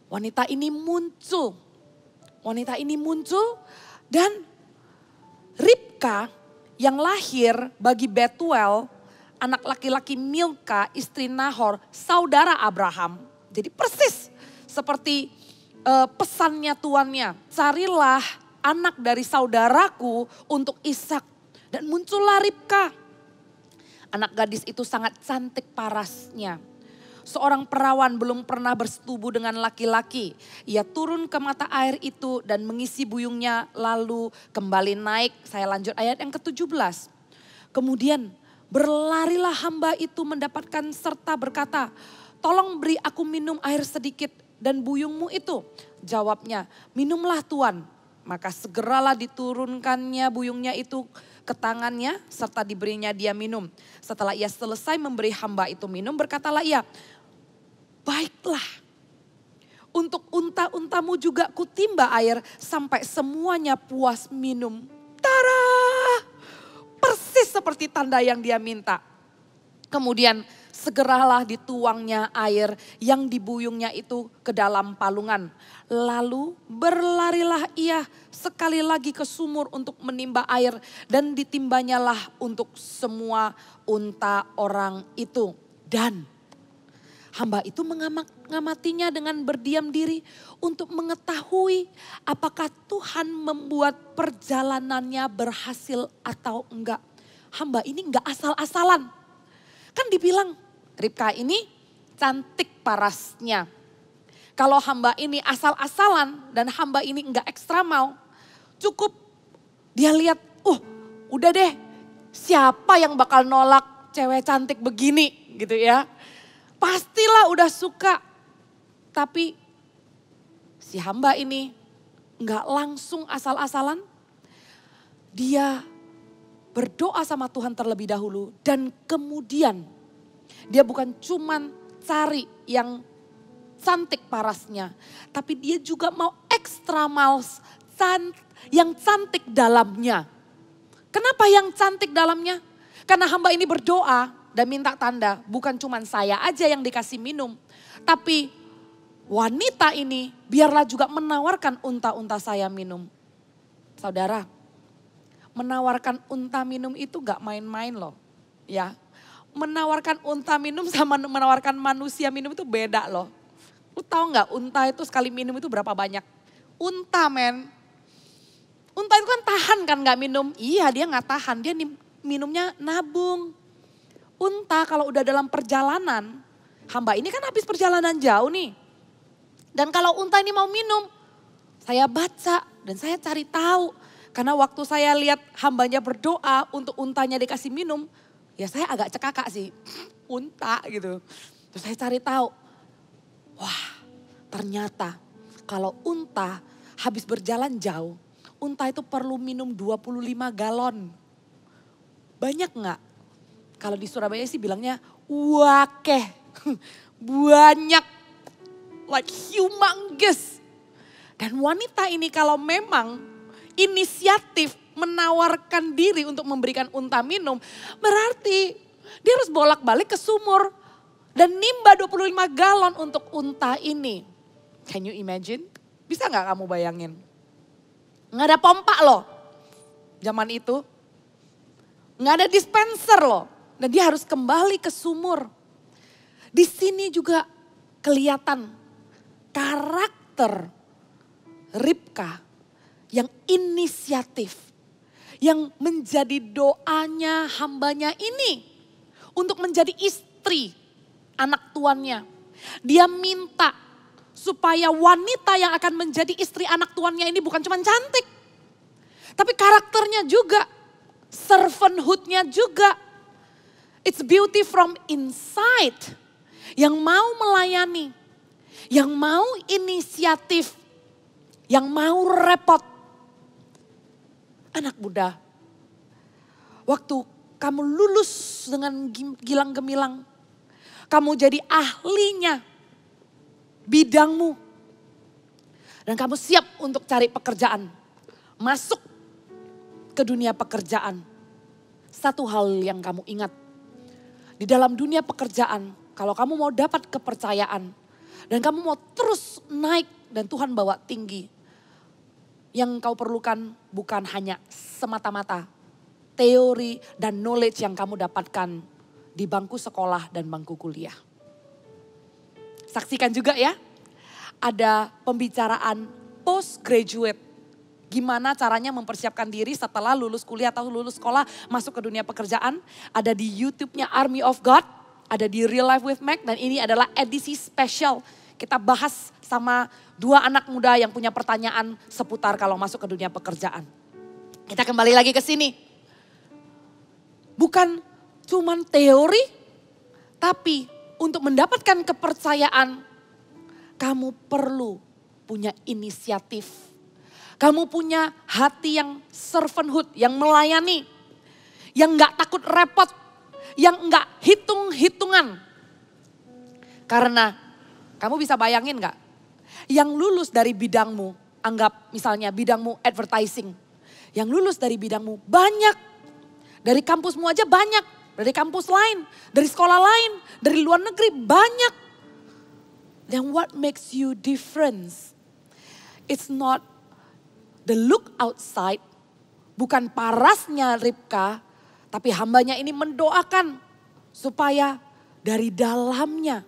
wanita ini muncul. Wanita ini muncul dan Ribka yang lahir bagi Betuel, anak laki-laki Milka, istri Nahor, saudara Abraham. Jadi persis seperti pesannya tuannya, carilah anak dari saudaraku untuk Ishak. Dan muncullah Ribka. Anak gadis itu sangat cantik parasnya. Seorang perawan belum pernah bersetubuh dengan laki-laki. Ia turun ke mata air itu dan mengisi buyungnya lalu kembali naik. Saya lanjut ayat yang ke-17. Kemudian berlarilah hamba itu mendapatkan serta berkata, tolong beri aku minum air sedikit dan buyungmu itu. Jawabnya, minumlah Tuan. Maka segeralah diturunkannya buyungnya itu ke tangannya serta diberinya dia minum. Setelah ia selesai memberi hamba itu minum, berkatalah ia, baiklah, untuk unta-untamu juga kutimba air sampai semuanya puas minum. Tara! Persis seperti tanda yang dia minta. Kemudian segeralah dituangnya air yang dibuyungnya itu ke dalam palungan. Lalu berlarilah ia sekali lagi ke sumur untuk menimba air dan ditimbanyalah untuk semua unta orang itu. Dan hamba itu mengamatinya dengan berdiam diri untuk mengetahui apakah Tuhan membuat perjalanannya berhasil atau enggak. Hamba ini enggak asal-asalan. Kan dibilang Ribka ini cantik parasnya. Kalau hamba ini asal-asalan dan hamba ini enggak ekstra mau, cukup dia lihat, udah deh siapa yang bakal nolak cewek cantik begini gitu ya. Pastilah udah suka. Tapi si hamba ini enggak langsung asal-asalan. Dia berdoa sama Tuhan terlebih dahulu dan kemudian dia bukan cuman cari yang cantik parasnya, tapi dia juga mau ekstra miles yang cantik dalamnya. Kenapa yang cantik dalamnya? Karena hamba ini berdoa dan minta tanda, bukan cuman saya aja yang dikasih minum, Tapi wanita ini biarlah juga menawarkan unta-unta saya minum. Saudara, menawarkan unta minum itu gak main-main loh. Ya, menawarkan unta minum sama menawarkan manusia minum itu beda loh. Lu tahu gak unta itu sekali minum itu berapa banyak? Unta men. Unta itu kan tahan kan gak minum? Iya dia gak tahan, dia minumnya nabung. Unta kalau udah dalam perjalanan, hamba ini kan habis perjalanan jauh nih. Dan kalau unta ini mau minum, saya baca dan saya cari tahu. Karena waktu saya lihat hambanya berdoa untuk untanya dikasih minum, ya saya agak cekakak sih, unta gitu. Terus saya cari tahu, wah ternyata kalau unta habis berjalan jauh, unta itu perlu minum 25 galon. Banyak nggak? Kalau di Surabaya sih bilangnya wakeh, banyak. Like humongous. Dan wanita ini kalau memang inisiatif menawarkan diri untuk memberikan unta minum, berarti dia harus bolak-balik ke sumur dan nimba 25 galon untuk unta ini. Can you imagine? Bisa gak kamu bayangin? Gak ada pompa loh zaman itu. Gak ada dispenser loh. Dan dia harus kembali ke sumur. Di sini juga kelihatan karakter Ribka yang inisiatif, yang menjadi doanya hambanya ini untuk menjadi istri anak tuannya. Dia minta supaya wanita yang akan menjadi istri anak tuannya ini bukan cuma cantik, tapi karakternya juga, servanthood-nya juga. It's beauty from inside, yang mau melayani, yang mau inisiatif, yang mau repot. Anak muda, waktu kamu lulus dengan gilang gemilang, kamu jadi ahlinya bidangmu, dan kamu siap untuk cari pekerjaan, masuk ke dunia pekerjaan. Satu hal yang kamu ingat, di dalam dunia pekerjaan, kalau kamu mau dapat kepercayaan, dan kamu mau terus naik dan Tuhan bawa tinggi. Yang kau perlukan bukan hanya semata-mata teori dan knowledge yang kamu dapatkan di bangku sekolah dan bangku kuliah. Saksikan juga ya, ada pembicaraan postgraduate. Gimana caranya mempersiapkan diri setelah lulus kuliah atau lulus sekolah masuk ke dunia pekerjaan. Ada di YouTube-nya Army of God. Ada di Real Life with Mac dan ini adalah edisi spesial. Kita bahas sama 2 anak muda yang punya pertanyaan seputar kalau masuk ke dunia pekerjaan. Kita kembali lagi ke sini. Bukan cuman teori, tapi untuk mendapatkan kepercayaan, kamu perlu punya inisiatif. Kamu punya hati yang servanthood, yang melayani, yang gak takut repot, yang enggak hitung-hitungan. Karena kamu bisa bayangin enggak? Yang lulus dari bidangmu, anggap misalnya bidangmu advertising. Yang lulus dari bidangmu banyak. Dari kampusmu aja banyak. Dari kampus lain, dari sekolah lain, dari luar negeri banyak. Then what makes you different? It's not the look outside, bukan parasnya Ribka, tapi hambanya ini mendoakan supaya dari dalamnya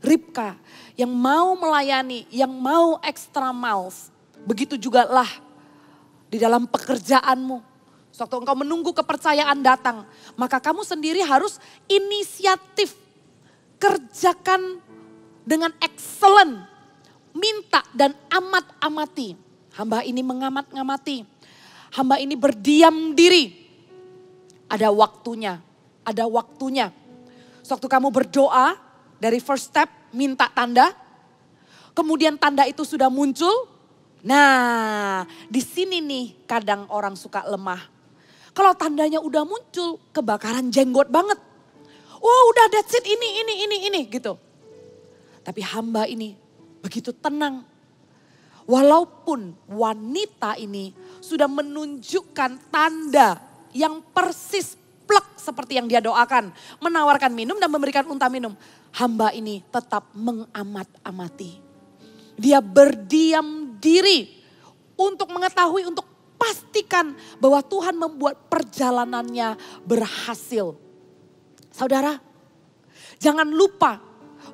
Ribka yang mau melayani, yang mau extra miles. Begitu juga lah di dalam pekerjaanmu. Waktu engkau menunggu kepercayaan datang, maka kamu sendiri harus inisiatif. Kerjakan dengan excellent. Minta dan amat-amati. Hamba ini mengamat-ngamati. Hamba ini berdiam diri. Ada waktunya, ada waktunya. Waktu kamu berdoa dari first step minta tanda. Kemudian tanda itu sudah muncul. Nah di sini nih kadang orang suka lemah. Kalau tandanya udah muncul kebakaran jenggot banget. Oh udah that's it ini gitu. Tapi hamba ini begitu tenang. Walaupun wanita ini sudah menunjukkan tanda yang persis plek seperti yang dia doakan. Menawarkan minum dan memberikan unta minum. hamba ini tetap mengamat-amati. Dia berdiam diri untuk mengetahui, untuk pastikan bahwa Tuhan membuat perjalanannya berhasil. Saudara, jangan lupa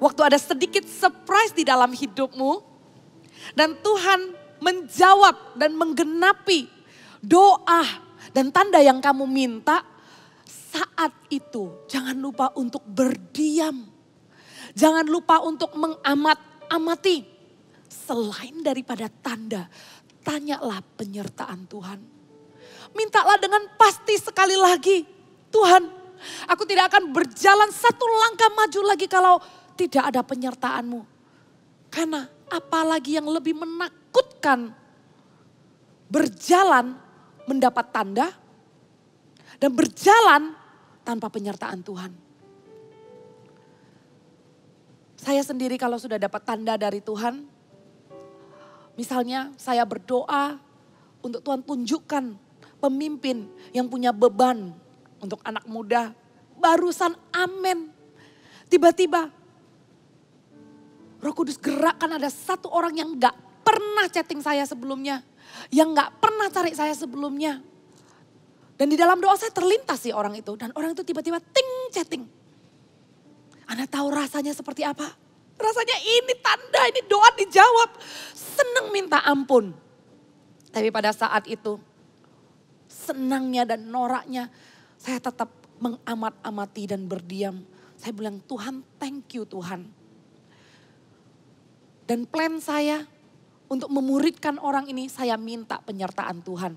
waktu ada sedikit surprise di dalam hidupmu dan Tuhan menjawab dan menggenapi doa dan tanda yang kamu minta, saat itu jangan lupa untuk berdiam. Jangan lupa untuk mengamat-amati. Selain daripada tanda, tanyalah penyertaan Tuhan. Mintalah dengan pasti sekali lagi, Tuhan, aku tidak akan berjalan satu langkah maju lagi kalau tidak ada penyertaan-Mu. Karena apalagi yang lebih menakutkan, berjalan mendapat tanda dan berjalan tanpa penyertaan Tuhan. Saya sendiri kalau sudah dapat tanda dari Tuhan, misalnya saya berdoa untuk Tuhan tunjukkan pemimpin yang punya beban untuk anak muda. Barusan amin. Tiba-tiba Roh Kudus gerakkan ada satu orang yang gak pernah chatting saya sebelumnya. Yang gak pernah cari saya sebelumnya. Dan di dalam doa saya terlintas sih orang itu. Dan orang itu tiba-tiba chatting. Anda tahu rasanya seperti apa? Rasanya ini tanda, ini doa dijawab. Senang minta ampun. Tapi pada saat itu, senangnya dan noraknya, saya tetap mengamat-amati dan berdiam. Saya bilang, Tuhan, thank you Tuhan. Dan plan saya untuk memuridkan orang ini, saya minta penyertaan Tuhan.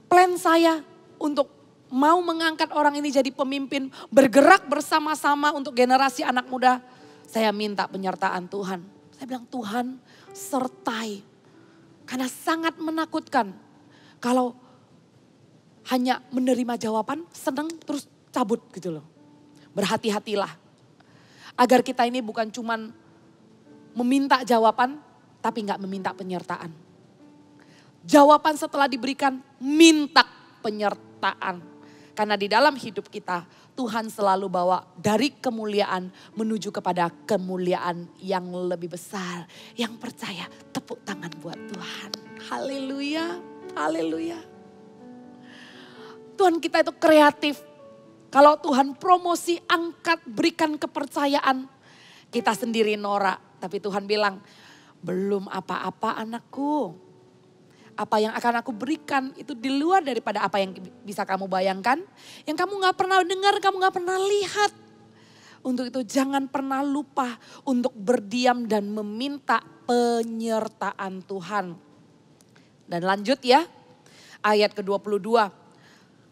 Plan saya untuk mau mengangkat orang ini jadi pemimpin, bergerak bersama-sama untuk generasi anak muda, saya minta penyertaan Tuhan. Saya bilang, Tuhan sertai. Karena sangat menakutkan kalau hanya menerima jawaban, senang terus cabut gitu loh. Berhati-hatilah. Agar kita ini bukan cuman meminta jawaban, tapi gak meminta penyertaan. Jawaban setelah diberikan, minta penyertaan. Karena di dalam hidup kita, Tuhan selalu bawa dari kemuliaan menuju kepada kemuliaan yang lebih besar. Yang percaya, tepuk tangan buat Tuhan. Haleluya, haleluya. Tuhan kita itu kreatif. Kalau Tuhan promosi, angkat, berikan kepercayaan. Kita sendiri norak, tapi Tuhan bilang, belum apa-apa anakku. Apa yang akan aku berikan itu di luar daripada apa yang bisa kamu bayangkan. Yang kamu gak pernah dengar, kamu gak pernah lihat. Untuk itu jangan pernah lupa untuk berdiam dan meminta penyertaan Tuhan. Dan lanjut ya, ayat ke-22.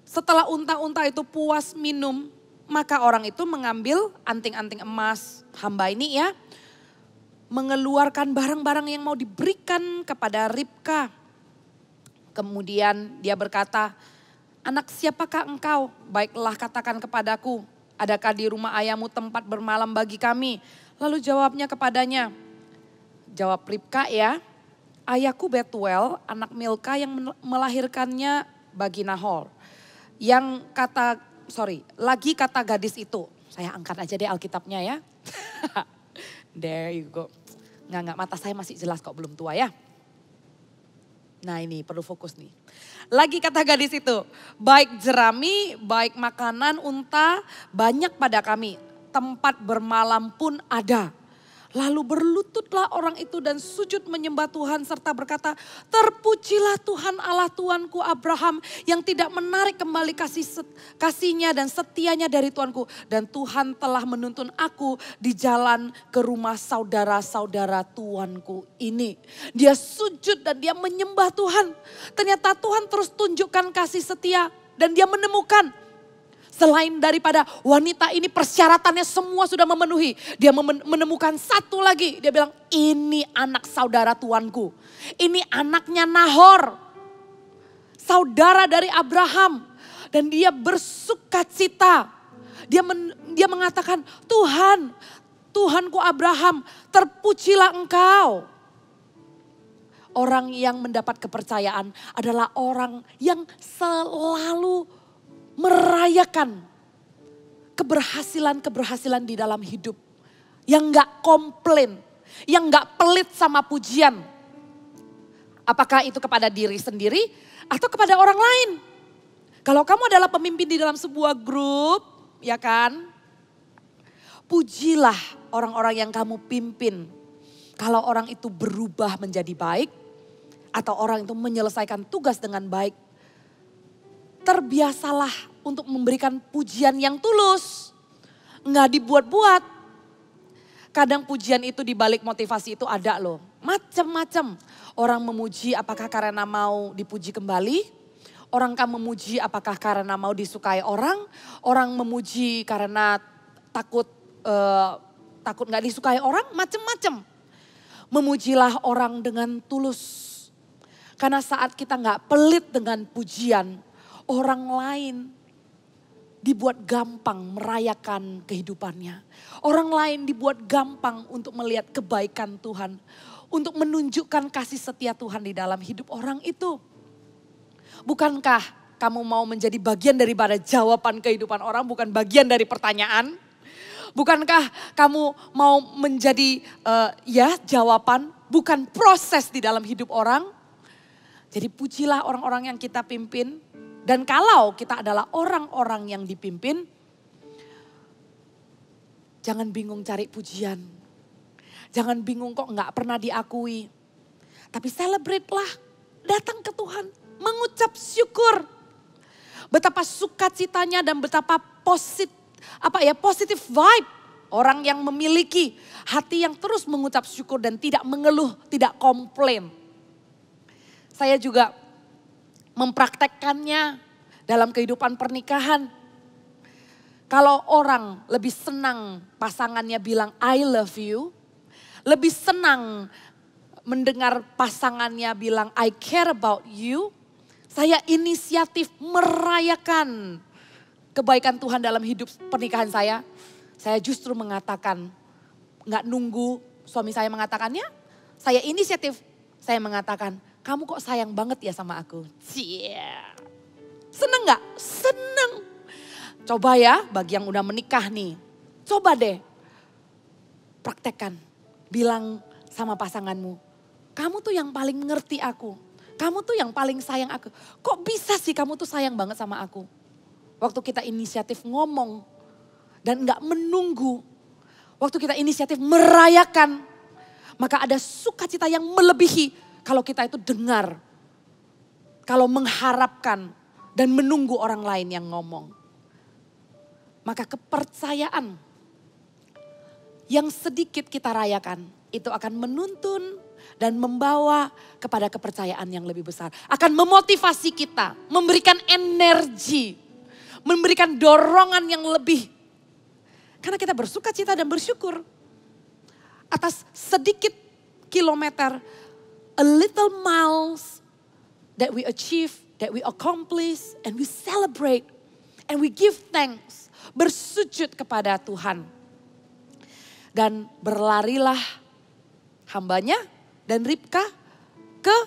Setelah unta-unta itu puas minum, maka orang itu mengambil anting-anting emas hamba ini ya. Mengeluarkan barang-barang yang mau diberikan kepada Ribka. Kemudian dia berkata, anak siapakah engkau? Baiklah katakan kepadaku, adakah di rumah ayahmu tempat bermalam bagi kami? Lalu jawabnya kepadanya, jawab Ribka ya, ayahku Betuel, anak Milka yang melahirkannya bagi Nahor. Lagi kata gadis itu, saya angkat aja deh Alkitabnya ya. There you go. Nggak, mata saya masih jelas kok, belum tua ya. Nah ini perlu fokus nih. Lagi kata gadis itu, baik jerami, baik makanan unta, banyak pada kami. Tempat bermalam pun ada. Lalu berlututlah orang itu dan sujud menyembah Tuhan serta berkata, terpujilah Tuhan Allah Tuanku Abraham yang tidak menarik kembali kasihnya dan setianya dari Tuanku. Dan Tuhan telah menuntun aku di jalan ke rumah saudara-saudara Tuanku ini. Dia sujud dan dia menyembah Tuhan. Ternyata Tuhan terus tunjukkan kasih setia dan dia menemukan. Selain daripada wanita ini persyaratannya semua sudah memenuhi. Dia menemukan satu lagi. Dia bilang ini anak saudara tuanku. Ini anaknya Nahor. Saudara dari Abraham. Dan dia bersukacita. Dia mengatakan Tuhan, Tuhanku Abraham, terpujilah engkau. Orang yang mendapat kepercayaan adalah orang yang selalu merayakan keberhasilan-keberhasilan di dalam hidup. yang gak komplain, yang gak pelit sama pujian. Apakah itu kepada diri sendiri atau kepada orang lain? Kalau kamu adalah pemimpin di dalam sebuah grup, ya kan? Pujilah orang-orang yang kamu pimpin. Kalau orang itu berubah menjadi baik, atau orang itu menyelesaikan tugas dengan baik, terbiasalah untuk memberikan pujian yang tulus. Nggak dibuat-buat. Kadang pujian itu dibalik motivasi itu ada loh. Macam-macam. Orang memuji apakah karena mau dipuji kembali. Orang kan memuji apakah karena mau disukai orang. Orang memuji karena takut nggak disukai orang. Macam-macam. Memujilah orang dengan tulus. Karena saat kita nggak pelit dengan pujian, orang lain dibuat gampang merayakan kehidupannya. Orang lain dibuat gampang untuk melihat kebaikan Tuhan. Untuk menunjukkan kasih setia Tuhan di dalam hidup orang itu. Bukankah kamu mau menjadi bagian daripada jawaban kehidupan orang, bukan bagian dari pertanyaan? Bukankah kamu mau menjadi jawaban, bukan proses di dalam hidup orang? Jadi pujilah orang-orang yang kita pimpin. Dan kalau kita adalah orang-orang yang dipimpin, jangan bingung cari pujian. Jangan bingung kok nggak pernah diakui. Tapi celebrate-lah, datang ke Tuhan, mengucap syukur. Betapa sukacitanya dan betapa positif vibe orang yang memiliki hati yang terus mengucap syukur dan tidak mengeluh, tidak komplain. Saya juga mempraktekkannya dalam kehidupan pernikahan. Kalau orang lebih senang pasangannya bilang I love you, lebih senang mendengar pasangannya bilang I care about you, saya inisiatif merayakan kebaikan Tuhan dalam hidup pernikahan saya. Saya justru mengatakan, nggak nunggu suami saya mengatakannya, saya inisiatif, saya mengatakan, kamu kok sayang banget ya sama aku? Seneng gak? Seneng. Coba ya bagi yang udah menikah nih. Coba deh praktekkan. Bilang sama pasanganmu. Kamu tuh yang paling ngerti aku. Kamu tuh yang paling sayang aku. Kok bisa sih kamu tuh sayang banget sama aku? Waktu kita inisiatif ngomong. Dan gak menunggu. Waktu kita inisiatif merayakan. Maka ada sukacita yang melebihi. Kalau kita itu dengar, kalau mengharapkan dan menunggu orang lain yang ngomong. Maka kepercayaan yang sedikit kita rayakan itu akan menuntun dan membawa kepada kepercayaan yang lebih besar. Akan memotivasi kita, memberikan energi, memberikan dorongan yang lebih. Karena kita bersukacita dan bersyukur atas sedikit kilometer, a little miles that we achieve, that we accomplish, and we celebrate, and we give thanks, bersujud kepada Tuhan. Dan berlarilah hambanya dan Ribka ke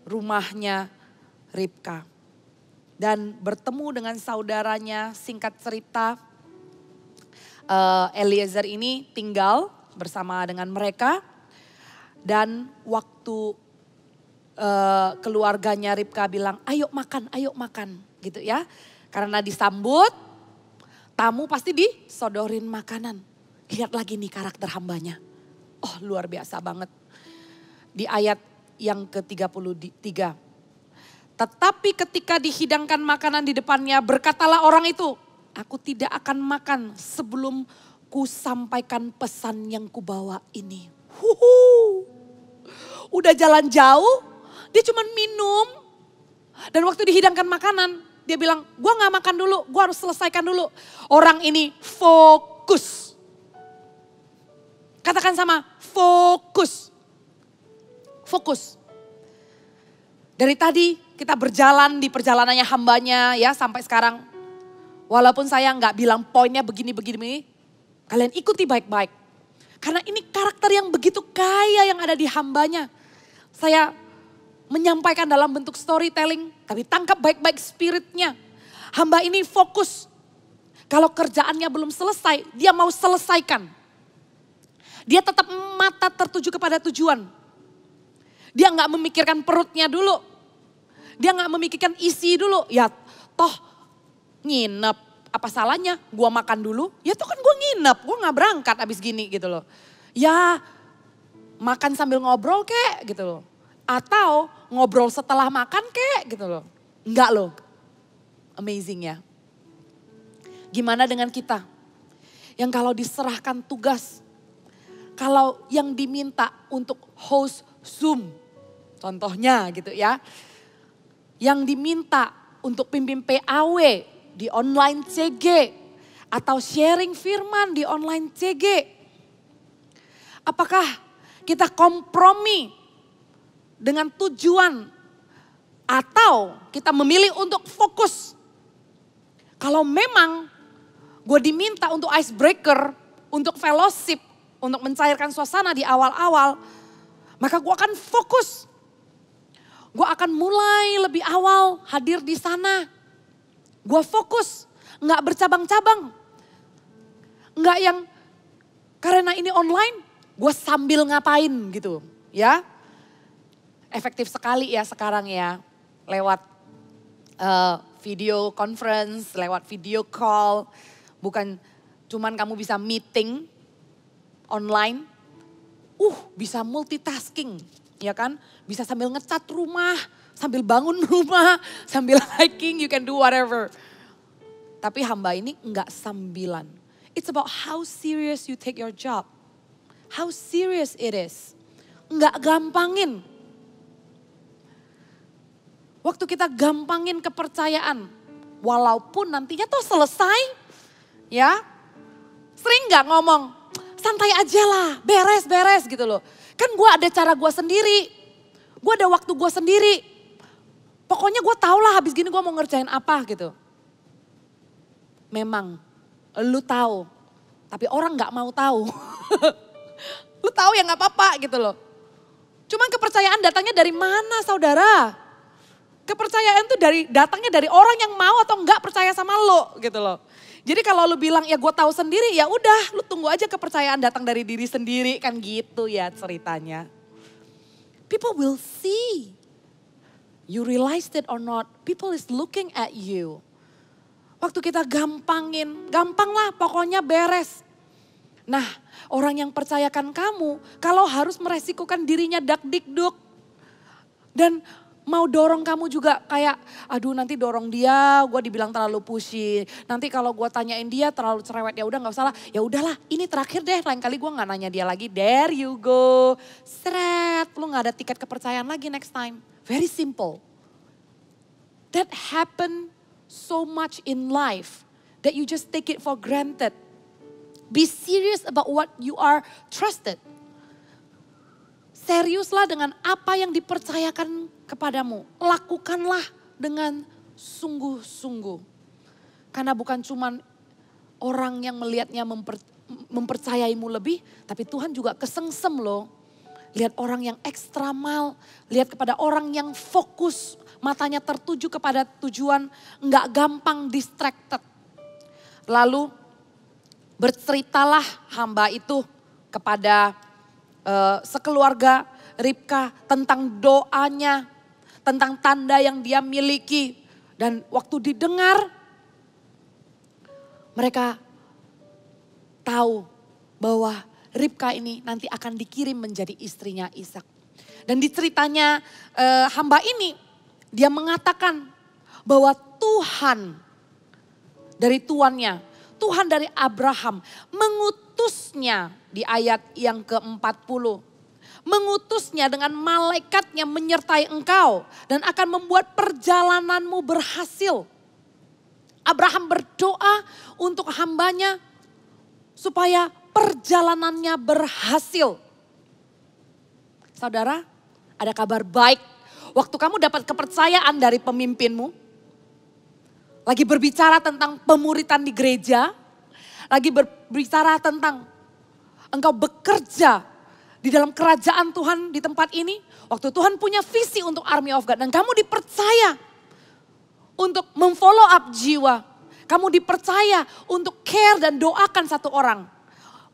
rumahnya Ribka. Dan bertemu dengan saudaranya, singkat cerita, Eliezer ini tinggal bersama dengan mereka. Dan waktu keluarganya Ribka bilang, ayo makan gitu ya. Karena disambut, tamu pasti disodorin makanan. Lihat lagi nih karakter hambanya. Oh luar biasa banget. Di ayat yang ke-33. Tetapi ketika dihidangkan makanan di depannya, berkatalah orang itu, aku tidak akan makan sebelum ku sampaikan pesan yang kubawa ini. Udah jalan jauh, dia cuma minum. Dan waktu dihidangkan makanan, dia bilang, gue gak makan dulu, gue harus selesaikan dulu. Orang ini fokus. Katakan sama, fokus. Fokus. Dari tadi kita berjalan di perjalanannya hambanya ya sampai sekarang. Walaupun saya gak bilang poinnya begini-begini, kalian ikuti baik-baik. Karena ini karakter yang begitu kaya yang ada di hambanya. Saya menyampaikan dalam bentuk storytelling, tapi tangkap baik-baik spiritnya. Hamba ini fokus. Kalau kerjaannya belum selesai, dia mau selesaikan. Dia tetap mata tertuju kepada tujuan. Dia nggak memikirkan perutnya dulu. Dia nggak memikirkan isi dulu. Ya toh nginep. Apa salahnya? Gua makan dulu. Ya toh kan gua nginep. Gua nggak berangkat abis gini gitu loh. Ya makan sambil ngobrol kek gitu loh. Atau ngobrol setelah makan kek gitu loh. Enggak loh. Amazing ya. Gimana dengan kita? Yang kalau diserahkan tugas. Kalau yang diminta untuk host Zoom. Contohnya gitu ya. Yang diminta untuk pimpin PAW di online CG. Atau sharing firman di online CG. Apakah kita kompromi dengan tujuan atau kita memilih untuk fokus? Kalau memang gue diminta untuk icebreaker, untuk fellowship, untuk mencairkan suasana di awal-awal, maka gue akan fokus. Gue akan mulai lebih awal hadir di sana. Gue fokus, nggak bercabang-cabang. Nggak yang karena ini online, gue sambil ngapain gitu ya. Efektif sekali ya sekarang ya, lewat video conference, lewat video call. Bukan cuman kamu bisa meeting online, bisa multitasking ya kan. Bisa sambil ngecat rumah, sambil bangun rumah, sambil hiking, you can do whatever. Tapi hamba ini enggak sambilan. It's about how serious you take your job. How serious it is. Enggak gampangin. Waktu kita gampangin kepercayaan. Walaupun nantinya tuh selesai. Ya. Sering gak ngomong, santai aja lah, beres-beres gitu loh. Kan gue ada cara gue sendiri. Gue ada waktu gue sendiri. Pokoknya gue tau lah habis gini gue mau ngerjain apa gitu. Memang lu tahu. Tapi orang gak mau tahu. Lu tahu ya gak apa-apa gitu loh. Cuman kepercayaan datangnya dari mana saudara? Kepercayaan tuh datangnya dari orang yang mau atau enggak percaya sama lo gitu loh. Jadi kalau lu bilang ya gue tahu sendiri ya udah lu tunggu aja kepercayaan datang dari diri sendiri kan gitu ya ceritanya. People will see. You realized it or not, people is looking at you. Waktu kita gampangin, gampang lah pokoknya beres. Nah orang yang percayakan kamu kalau harus meresikukan dirinya dak-dikduk. Dan mau dorong kamu juga kayak, aduh nanti dorong dia, gue dibilang terlalu pushy. Nanti kalau gue tanyain dia terlalu cerewet, ya udah nggak usah lah. Ya udahlah, ini terakhir deh. Lain kali gue nggak nanya dia lagi. There you go, seret. Lu nggak ada tiket kepercayaan lagi next time. Very simple. That happen so much in life that you just take it for granted. Be serious about what you are trusted. Seriuslah dengan apa yang dipercayakan kepadamu. Lakukanlah dengan sungguh-sungguh. Karena bukan cuma orang yang melihatnya mempercayaimu lebih, tapi Tuhan juga kesengsem loh. Lihat orang yang ekstra mal, lihat kepada orang yang fokus, matanya tertuju kepada tujuan, enggak gampang distracted. Lalu berceritalah hamba itu kepada sekeluarga Ribka tentang doanya, tentang tanda yang dia miliki. Dan waktu didengar, mereka tahu bahwa Ribka ini nanti akan dikirim menjadi istrinya Ishak. Dan di ceritanya hamba ini, dia mengatakan bahwa Tuhan dari tuannya, Tuhan dari Abraham mengutusnya di ayat yang ke-40. Mengutusnya dengan malaikatnya menyertai engkau dan akan membuat perjalananmu berhasil. Abraham berdoa untuk hambanya supaya perjalanannya berhasil. Saudara, ada kabar baik. Waktu kamu dapat kepercayaan dari pemimpinmu, lagi berbicara tentang pemuritan di gereja, lagi berbicara tentang engkau bekerja di dalam kerajaan Tuhan di tempat ini. Waktu Tuhan punya visi untuk Army of God dan kamu dipercaya untuk memfollow up jiwa. Kamu dipercaya untuk care dan doakan satu orang.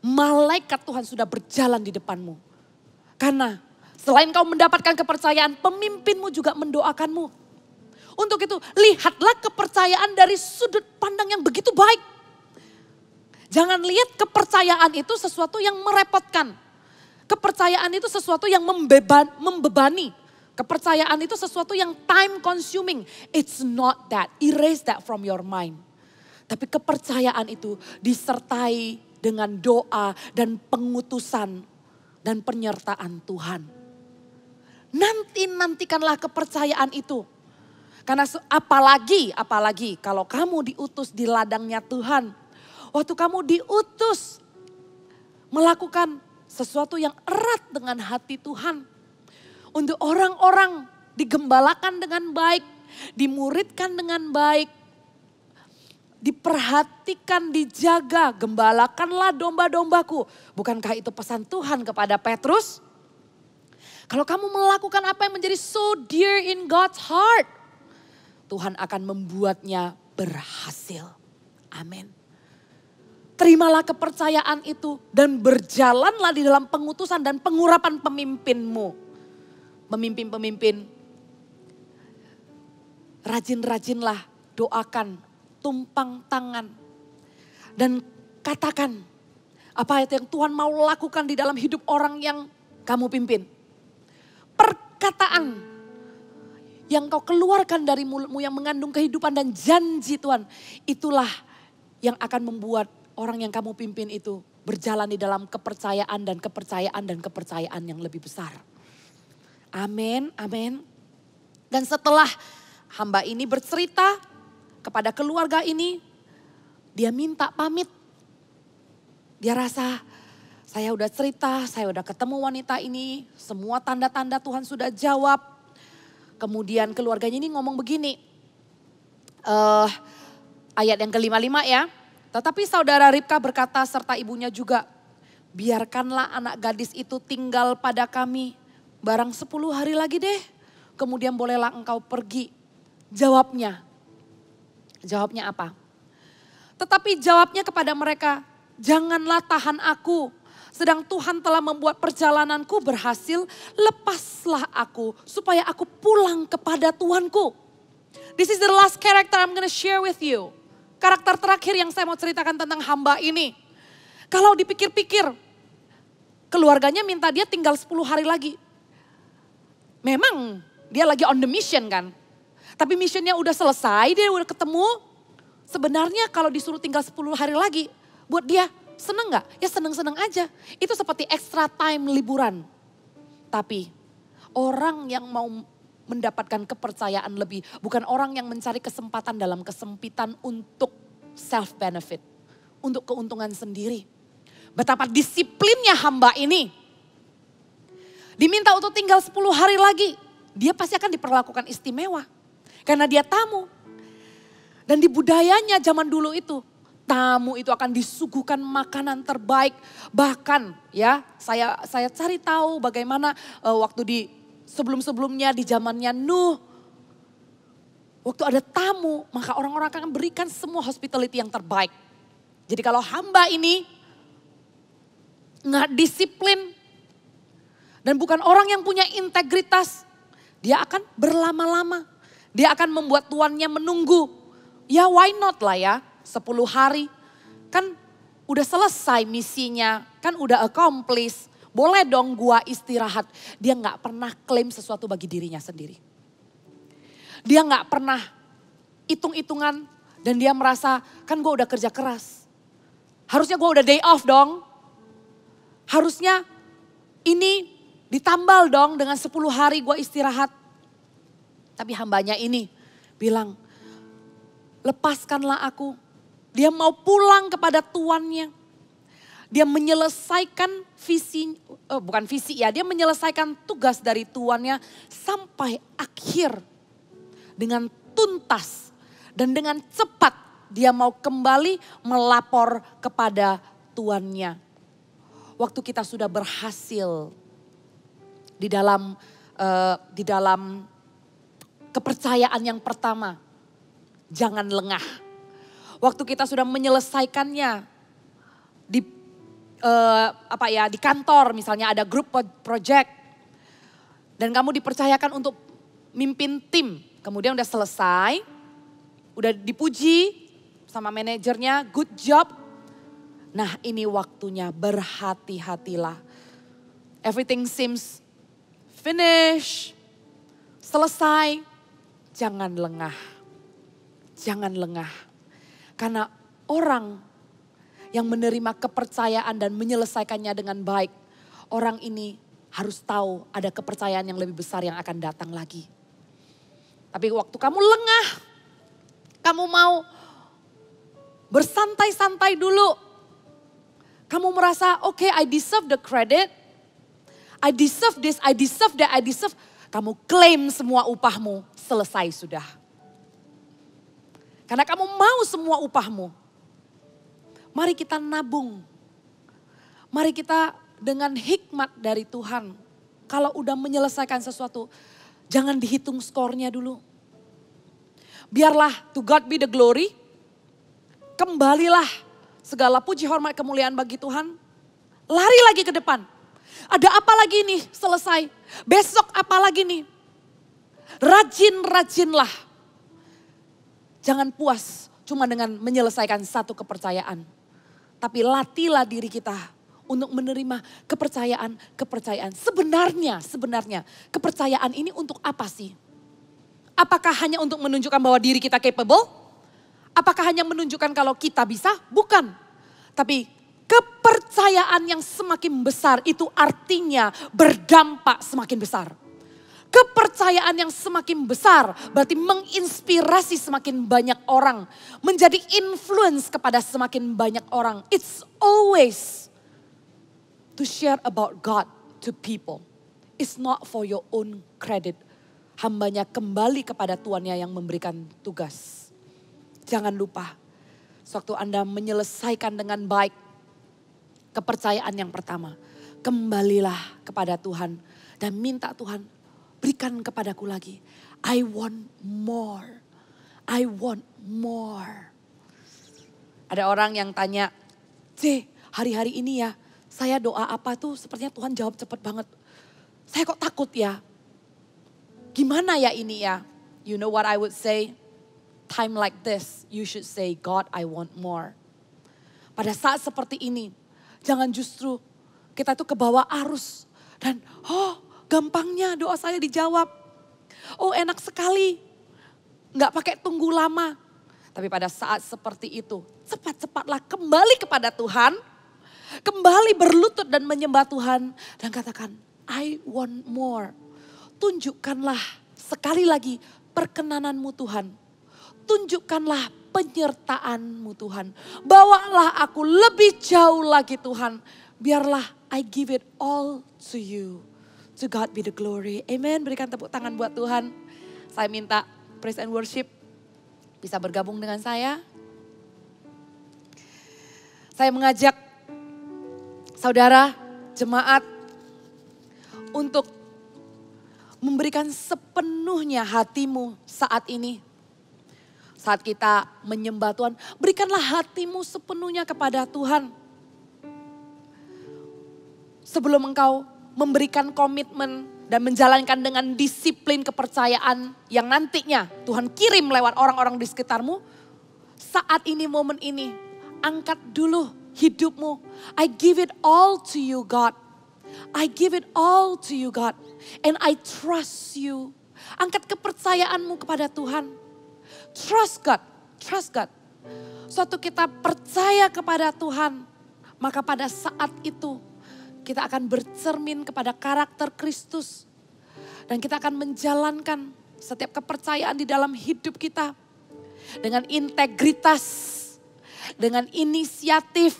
malaikat Tuhan sudah berjalan di depanmu. Karena selain kau mendapatkan kepercayaan, pemimpinmu juga mendoakanmu. Untuk itu, lihatlah kepercayaan dari sudut pandang yang begitu baik. Jangan lihat kepercayaan itu sesuatu yang merepotkan. Kepercayaan itu sesuatu yang membebani. Kepercayaan itu sesuatu yang time consuming. It's not that. Erase that from your mind. Tapi kepercayaan itu disertai dengan doa dan pengutusan dan penyertaan Tuhan. Nantikanlah kepercayaan itu. Karena apalagi kalau kamu diutus di ladangnya Tuhan. Waktu kamu diutus melakukan sesuatu yang erat dengan hati Tuhan. Untuk orang-orang digembalakan dengan baik, dimuridkan dengan baik, diperhatikan, dijaga, gembalakanlah domba-dombaku. Bukankah itu pesan Tuhan kepada Petrus? Kalau kamu melakukan apa yang menjadi so dear in God's heart, Tuhan akan membuatnya berhasil. Amin. Terimalah kepercayaan itu dan berjalanlah di dalam pengutusan dan pengurapan pemimpinmu. Pemimpin-pemimpin, rajin-rajinlah doakan, tumpang tangan. Dan katakan apa itu yang Tuhan mau lakukan di dalam hidup orang yang kamu pimpin. Perkataan yang kau keluarkan dari mulutmu yang mengandung kehidupan dan janji Tuhan. Itulah yang akan membuat orang yang kamu pimpin itu berjalan di dalam kepercayaan dan kepercayaan yang lebih besar. Amin, amin. Dan setelah hamba ini bercerita kepada keluarga ini, dia minta pamit. Dia rasa saya udah cerita, saya udah ketemu wanita ini, semua tanda-tanda Tuhan sudah jawab. Kemudian keluarganya ini ngomong begini, ayat yang ke-55 ya. Tetapi saudara Ribka berkata serta ibunya juga, biarkanlah anak gadis itu tinggal pada kami. Barang 10 hari lagi deh, kemudian bolehlah engkau pergi. Jawabnya apa? Tetapi jawabnya kepada mereka, janganlah tahan aku. Sedang Tuhan telah membuat perjalananku berhasil, lepaslah aku supaya aku pulang kepada Tuanku. This is the last character I'm gonna share with you. Karakter terakhir yang saya mau ceritakan tentang hamba ini. Kalau dipikir-pikir, keluarganya minta dia tinggal 10 hari lagi. Memang dia lagi on the mission kan. Tapi missionnya udah selesai, dia udah ketemu. Sebenarnya kalau disuruh tinggal 10 hari lagi, buat dia seneng gak? Ya seneng-seneng aja. Itu seperti extra time liburan. Tapi orang yang mau mendapatkan kepercayaan lebih, bukan orang yang mencari kesempatan dalam kesempitan untuk self benefit, untuk keuntungan sendiri. Betapa disiplinnya hamba ini. Diminta untuk tinggal 10 hari lagi, dia pasti akan diperlakukan istimewa. Karena dia tamu. Dan di budayanya zaman dulu itu, tamu itu akan disuguhkan makanan terbaik. Bahkan ya, saya cari tahu bagaimana waktu di sebelum-sebelumnya di zamannya Nuh. Waktu ada tamu, maka orang-orang akan berikan semua hospitality yang terbaik. Jadi kalau hamba ini nggak disiplin dan bukan orang yang punya integritas, dia akan berlama-lama. Dia akan membuat tuannya menunggu. Ya why not lah ya, 10 hari. Kan udah selesai misinya, kan udah accomplish. Boleh dong gua istirahat. Dia gak pernah klaim sesuatu bagi dirinya sendiri. Dia gak pernah hitung-hitungan dan dia merasa kan gua udah kerja keras. Harusnya gua udah day off dong. Harusnya ini ditambal dong dengan 10 hari gua istirahat. Tapi hambanya ini bilang, lepaskanlah aku. Dia mau pulang kepada tuannya. Dia menyelesaikan dia menyelesaikan tugas dari tuannya sampai akhir. Dengan tuntas dan dengan cepat dia mau kembali melapor kepada tuannya. Waktu kita sudah berhasil di dalam kepercayaan yang pertama, jangan lengah. Waktu kita sudah menyelesaikannya di di kantor misalnya ada grup project. Dan kamu dipercayakan untuk mimpin tim. Kemudian udah selesai, udah dipuji sama manajernya, good job. Nah ini waktunya berhati-hatilah. Everything seems finish, selesai. Jangan lengah, jangan lengah. Karena orang yang menerima kepercayaan dan menyelesaikannya dengan baik, orang ini harus tahu ada kepercayaan yang lebih besar yang akan datang lagi. Tapi waktu kamu lengah, kamu mau bersantai-santai dulu. Kamu merasa, okay, I deserve the credit. I deserve this, I deserve that, I deserve. Kamu klaim semua upahmu, selesai sudah. Karena kamu mau semua upahmu. Mari kita nabung. Mari kita dengan hikmat dari Tuhan. Kalau udah menyelesaikan sesuatu, jangan dihitung skornya dulu. Biarlah to God be the glory. Kembalilah segala puji hormat kemuliaan bagi Tuhan. Lari lagi ke depan. Ada apa lagi nih selesai? Besok apa lagi nih? Rajin-rajinlah. Jangan puas cuma dengan menyelesaikan satu kepercayaan. Tapi latihlah diri kita untuk menerima kepercayaan. Sebenarnya kepercayaan ini untuk apa sih? Apakah hanya untuk menunjukkan bahwa diri kita capable? Apakah hanya menunjukkan kalau kita bisa? Bukan. Tapi kepercayaan yang semakin besar itu artinya berdampak semakin besar. Kepercayaan yang semakin besar berarti menginspirasi semakin banyak orang. Menjadi influence kepada semakin banyak orang. It's always to share about God to people. It's not for your own credit. Hambanya kembali kepada Tuannya yang memberikan tugas. Jangan lupa, sewaktu Anda menyelesaikan dengan baik kepercayaan yang pertama, kembalilah kepada Tuhan dan minta Tuhan berikan kepadaku lagi. I want more. I want more. Ada orang yang tanya, hari-hari ini ya, saya doa apa tuh sepertinya Tuhan jawab cepat banget. Saya kok takut ya? Gimana ya ini ya? You know what I would say? Time like this, you should say, God, I want more. Pada saat seperti ini, jangan justru kita tuh kebawa arus. Dan gampangnya doa saya dijawab. Oh enak sekali. Nggak pakai tunggu lama. Tapi pada saat seperti itu, cepat-cepatlah kembali kepada Tuhan. Kembali berlutut dan menyembah Tuhan. Dan katakan, I want more. Tunjukkanlah sekali lagi perkenananmu Tuhan. Tunjukkanlah penyertaan-Mu Tuhan. Bawalah aku lebih jauh lagi Tuhan. Biarlah I give it all to you. To God be the glory. Amen. Berikan tepuk tangan buat Tuhan. Saya minta praise and worship bisa bergabung dengan saya. Saya mengajak saudara jemaat untuk memberikan sepenuhnya hatimu saat ini. Saat kita menyembah Tuhan, berikanlah hatimu sepenuhnya kepada Tuhan. Sebelum engkau memberikan komitmen dan menjalankan dengan disiplin kepercayaan yang nantinya Tuhan kirim lewat orang-orang di sekitarmu. Saat ini, momen ini, angkat dulu hidupmu. I give it all to you God. I give it all to you God. And I trust you. Angkat kepercayaanmu kepada Tuhan. Trust God, trust God. Suatu kita percaya kepada Tuhan, maka pada saat itu kita akan bercermin kepada karakter Kristus. Dan kita akan menjalankan setiap kepercayaan di dalam hidup kita. Dengan integritas, dengan inisiatif,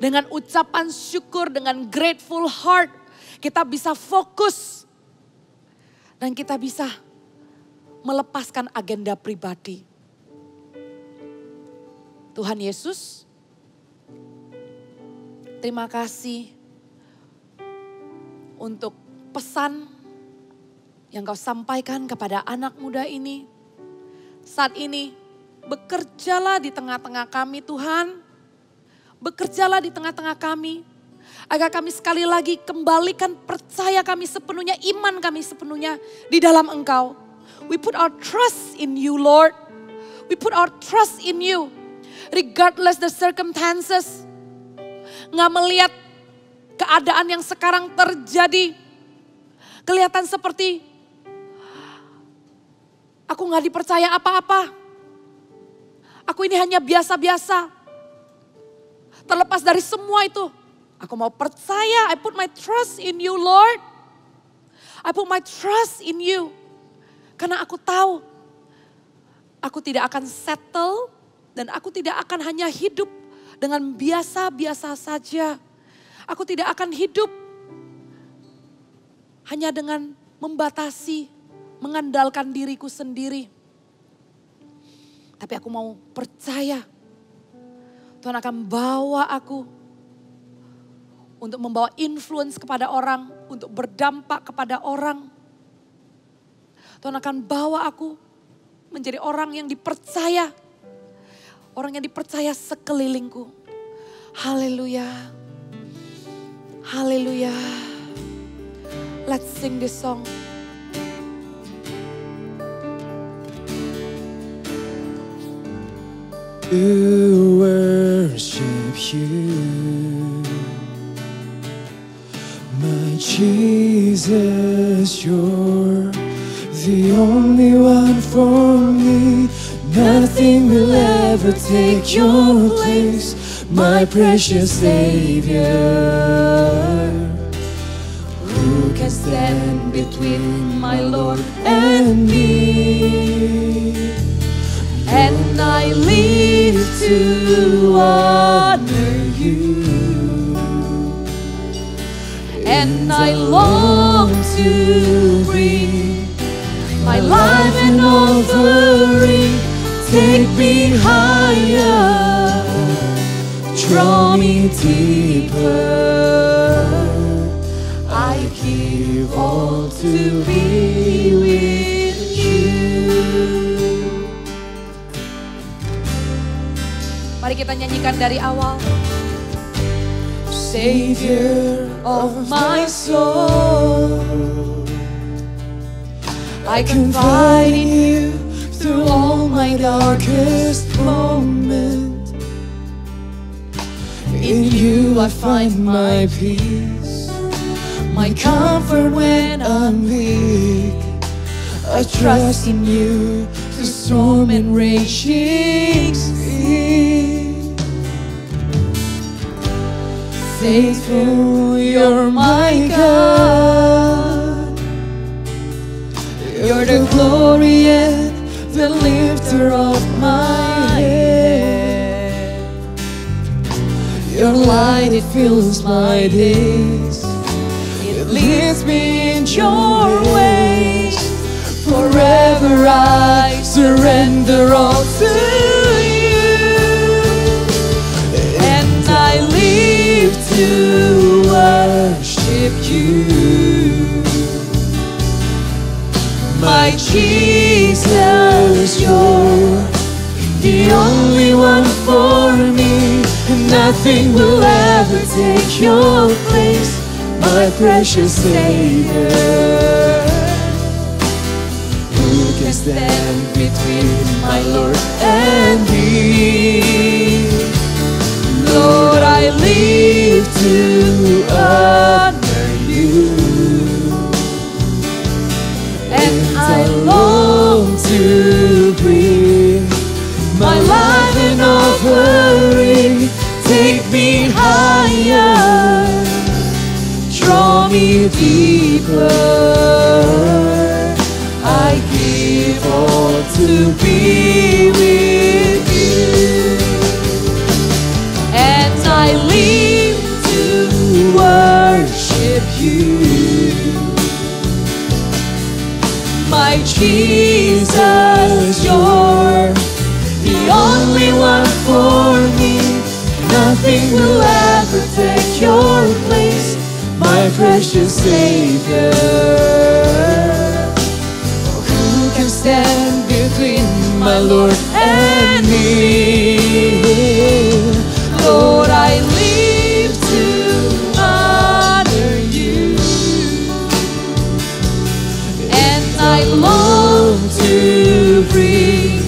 dengan ucapan syukur, dengan grateful heart. Kita bisa fokus dan kita bisa melepaskan agenda pribadi. Tuhan Yesus, terima kasih untuk pesan yang Kau sampaikan kepada anak muda ini. Saat ini bekerjalah di tengah-tengah kami Tuhan. bekerjalah di tengah-tengah kami. Agar kami sekali lagi kembalikan percaya kami sepenuhnya, iman kami sepenuhnya di dalam Engkau. We put our trust in you, Lord. We put our trust in you. Regardless the circumstances. Nggak melihat keadaan yang sekarang terjadi. Kelihatan seperti aku nggak dipercaya apa-apa. Aku ini hanya biasa-biasa. Terlepas dari semua itu. Aku mau percaya, I put my trust in you, Lord. I put my trust in you. Karena aku tahu, aku tidak akan settle dan aku tidak akan hanya hidup dengan biasa-biasa saja. Aku tidak akan hidup hanya dengan membatasi, mengandalkan diriku sendiri. Tapi aku mau percaya, Tuhan akan bawa aku untuk membawa influence kepada orang, untuk berdampak kepada orang. Tuhan akan bawa aku menjadi orang yang dipercaya. Orang yang dipercaya sekelilingku. Haleluya. Haleluya. Let's sing this song. To worship you, my Jesus, you're the only one for me. Nothing will ever take your place, my precious Savior. Who can stand between my Lord and me? And I live to honor you, and I long to bring my life an offering. Take me higher, draw me deeper. I give all to be with you. Mari kita nyanyikan dari awal. Savior of my soul, I confide in you through all my darkest moments. In you I find my peace, my comfort when I'm weak. I trust in you through storm and raging sea. Faithful, you're my God. You're the glory and the lifter of my head. Your light, it fills my days. It leads me in your ways. Forever I surrender all to you. And I live to worship you, my Jesus, you're the only one for me. Nothing will ever take your place, my precious Savior. Who can stand between my Lord and me? Lord, I live to honor you, and I long to bring my life an offering. Take me higher, draw me deeper. I give all to be with you, and I live to worship you, my Jesus, you're the only one for me. Nothing will ever take your place, my precious Savior. Who can stand between my Lord and me? Lord, I I long to bring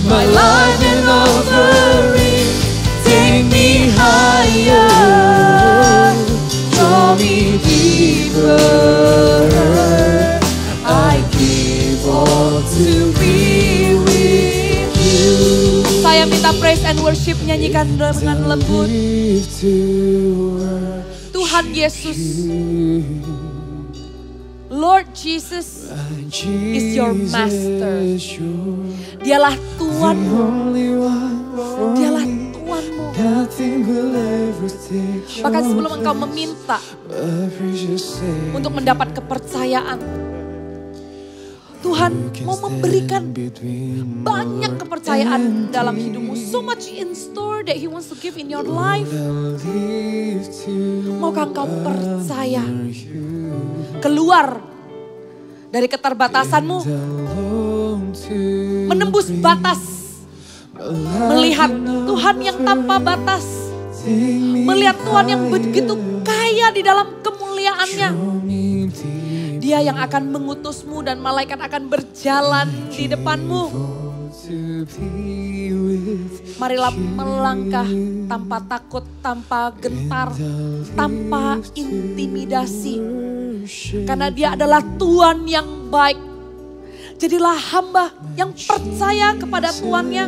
my life and offering. Take me higher, draw me deeper. I give all to be with you. Saya minta praise and worship, nyanyikan dengan lembut. Tuhan Yesus, Lord Jesus is your master. Dialah Tuhanmu. Dialah Tuhanmu. Bahkan sebelum engkau meminta untuk mendapat kepercayaan, Tuhan mau memberikan banyak kepercayaan dalam hidupmu. So much in store that He wants to give in your life. Maukah engkau percaya? Keluar dari keterbatasanmu, menembus batas, melihat Tuhan yang tanpa batas, melihat Tuhan yang begitu kaya di dalam kemuliaannya. Dia yang akan mengutusmu dan malaikat akan berjalan di depanmu. Marilah melangkah tanpa takut, tanpa gentar, tanpa intimidasi. Karena Dia adalah Tuhan yang baik. Jadilah hamba yang percaya kepada Tuannya.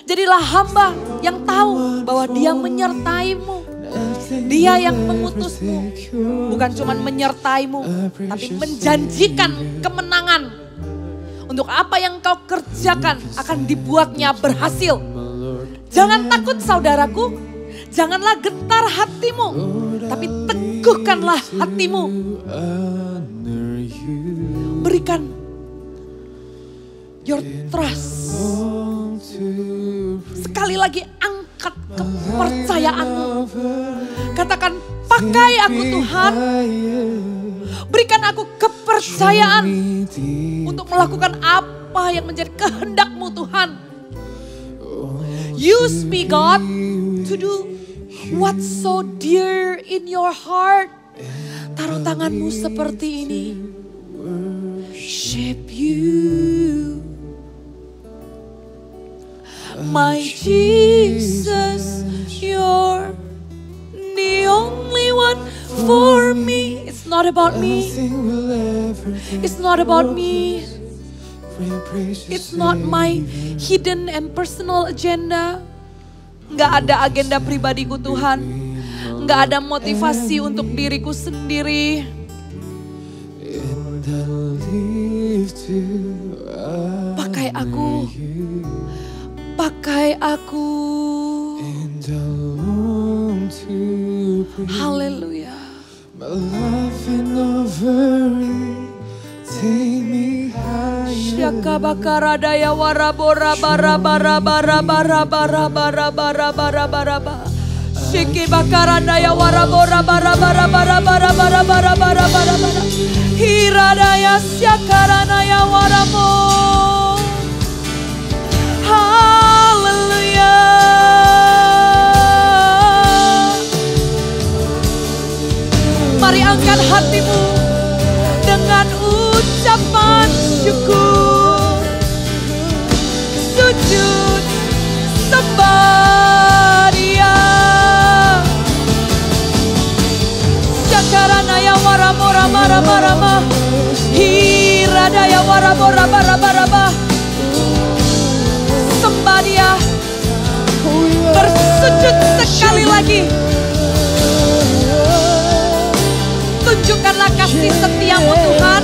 Jadilah hamba yang tahu bahwa Dia menyertaimu. Dia yang mengutusmu, bukan cuma menyertaimu, tapi menjanjikan kemenangan. Untuk apa yang kau kerjakan akan dibuatnya berhasil. Jangan takut saudaraku, janganlah gentar hatimu, tapi teguhkanlah hatimu. Berikan your trust. Sekali lagi angkat kepercayaanmu. Katakan, pakai aku Tuhan. Berikan aku kepercayaan untuk melakukan apa yang menjadi kehendak-Mu Tuhan. Use me God to do what's so dear in your heart. Taruh tanganmu seperti ini. Shape you, my Jesus, you're the only one for me. It's not about me. It's not about me. It's not my hidden and personal agenda. Nggak ada agenda pribadiku Tuhan. Nggak ada motivasi untuk diriku sendiri. Pakai aku. Pakai aku. Haleluya. Syaka bakara daya warabora bara bara bara bara bara bara bara bara bara bara. Syiki bakara daya warabora bara bara bara bara bara bara bara bara bara. Hiradaya syakara daya waramo. Haleluya. Mari angkat hatimu dengan ucapan syukur. Sujud sembah Dia. Syakaranaya waramora maramarama. Hiradaya waramora barabaraba. Sembah Dia. Bersujud sekali lagi. Tunjukkanlah kasih setiamu Tuhan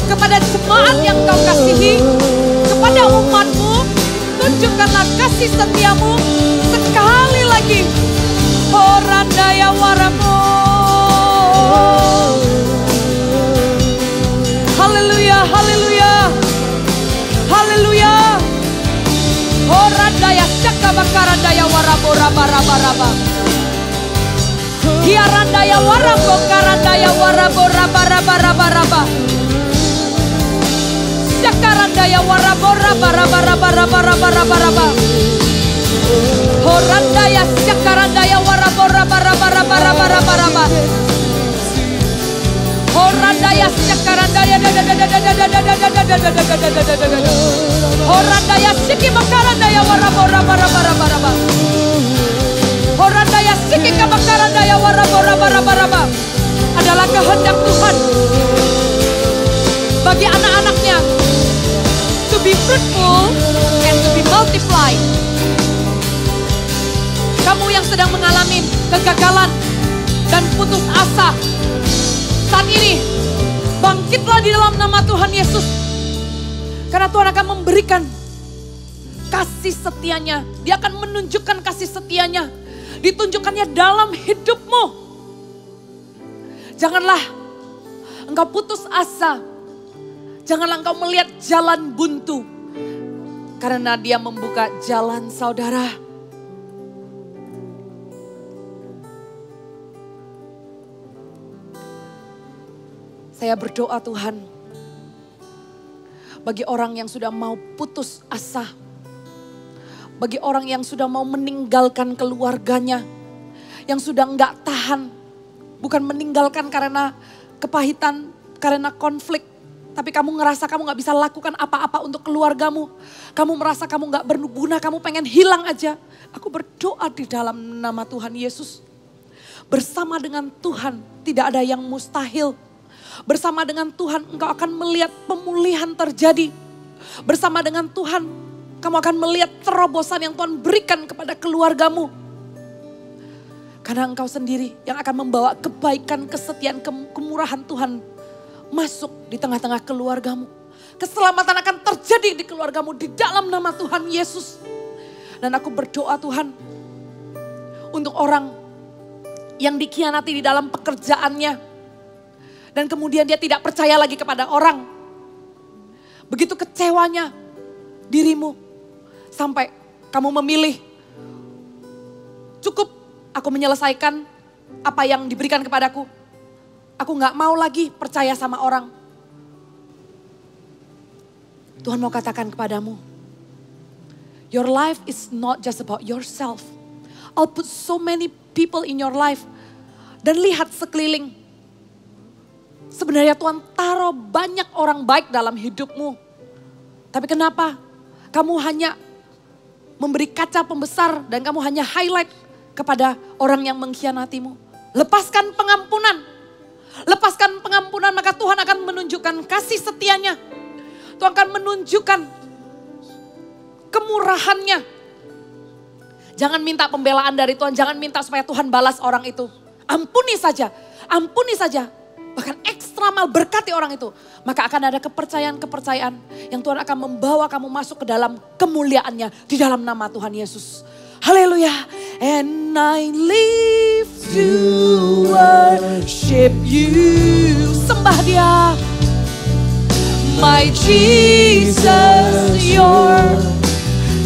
kepada jemaat yang kau kasihi, kepada umatmu. Tunjukkanlah kasih setiamu sekali lagi. Horandaya waramo. Haleluya, haleluya, haleluya. Horandaya syakabakarandaya warabo raba raba raba. Hiarandaya warabo karandaya warabo raba raba raba raba. Syakarandaya warabo raba raba raba raba raba raba raba. Horandaya syakarandaya warabo raba raba raba raba raba raba. Horandaya Horandaya Sakarandaya Horandaya Siki Makarandaya Warabara. Horandaya Siki Makarandaya Warabara. Adalah kehendak Tuhan bagi anak-anaknya to be fruitful and to be multiplied. Kamu yang sedang mengalami kegagalan dan putus asa, saat ini bangkitlah di dalam nama Tuhan Yesus. Karena Tuhan akan memberikan kasih setianya. Dia akan menunjukkan kasih setianya. Ditunjukkannya dalam hidupmu. Janganlah engkau putus asa. Janganlah engkau melihat jalan buntu. Karena dia membuka jalan saudara. Saya berdoa Tuhan. Bagi orang yang sudah mau putus asa. Bagi orang yang sudah mau meninggalkan keluarganya. Yang sudah enggak tahan. Bukan meninggalkan karena kepahitan, karena konflik. Tapi kamu ngerasa kamu gak bisa lakukan apa-apa untuk keluargamu. Kamu merasa kamu gak berguna, kamu pengen hilang aja. Aku berdoa di dalam nama Tuhan Yesus. Bersama dengan Tuhan tidak ada yang mustahil. Bersama dengan Tuhan engkau akan melihat pemulihan terjadi. Bersama dengan Tuhan kamu akan melihat terobosan yang Tuhan berikan kepada keluargamu. Karena engkau sendiri yang akan membawa kebaikan, kesetiaan, kemurahan Tuhan masuk di tengah-tengah keluargamu. Keselamatan akan terjadi di keluargamu di dalam nama Tuhan Yesus. Dan aku berdoa Tuhan untuk orang yang dikhianati di dalam pekerjaannya. Dan kemudian dia tidak percaya lagi kepada orang. Begitu kecewanya dirimu sampai kamu memilih cukup aku menyelesaikan apa yang diberikan kepadaku. Aku gak mau lagi percaya sama orang. Tuhan mau katakan kepadamu, your life is not just about yourself. I'll put so many people in your life. Dan lihat sekeliling. Sebenarnya Tuhan taruh banyak orang baik dalam hidupmu. Tapi kenapa? Kamu hanya memberi kaca pembesar dan kamu hanya highlight kepada orang yang mengkhianatimu. Lepaskan pengampunan. Lepaskan pengampunan maka Tuhan akan menunjukkan kasih setianya. Tuhan akan menunjukkan kemurahannya. Jangan minta pembelaan dari Tuhan. Jangan minta supaya Tuhan balas orang itu. Ampuni saja. Ampuni saja. Bahkan ekstra mal berkati orang itu. Maka akan ada kepercayaan-kepercayaan yang Tuhan akan membawa kamu masuk ke dalam kemuliaannya. Di dalam nama Tuhan Yesus. Haleluya. And I live to worship you. Sembah dia. My Jesus, you're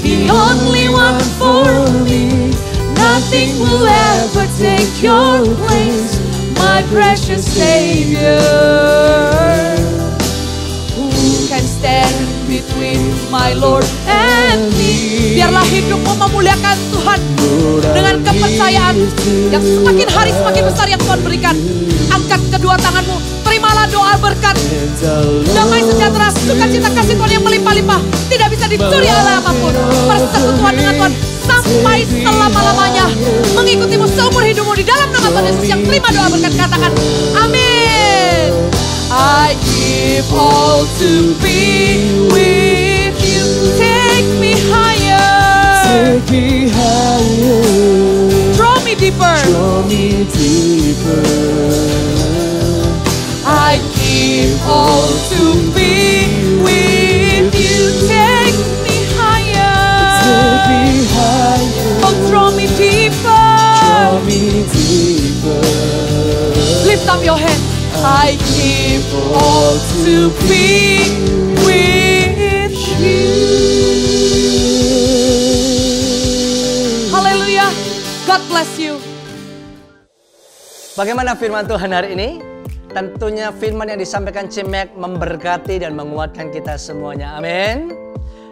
the only one for me. Nothing will ever take your place. My precious Savior. Who can stand between my Lord and me? Biarlah hidupmu memuliakan Tuhan dengan kepercayaan yang semakin hari semakin besar yang Tuhan berikan. Angkat kedua tanganmu, terimalah doa berkat. Damai sejahtera, sukacita kasih Tuhan yang melimpah-limpah. Tidak bisa dicuri oleh apapun. Persekutuan dengan Tuhan sampai selama-lamanya. Mengikutimu seumur hidupmu di dalam nama Tuhan Yesus. Yang terima doa berkat katakan amin. I give all to be with you. Take me higher. Take me higher. Draw me deeper. Draw me deeper. I give all to be with you. Take me higher. Take me higher. Oh, draw me deeper. Draw me deeper. Lift up your hand. I give all to be with you. Haleluya. God bless you. Bagaimana firman Tuhan hari ini? Tentunya firman yang disampaikan Cimek memberkati dan menguatkan kita semuanya. Amin.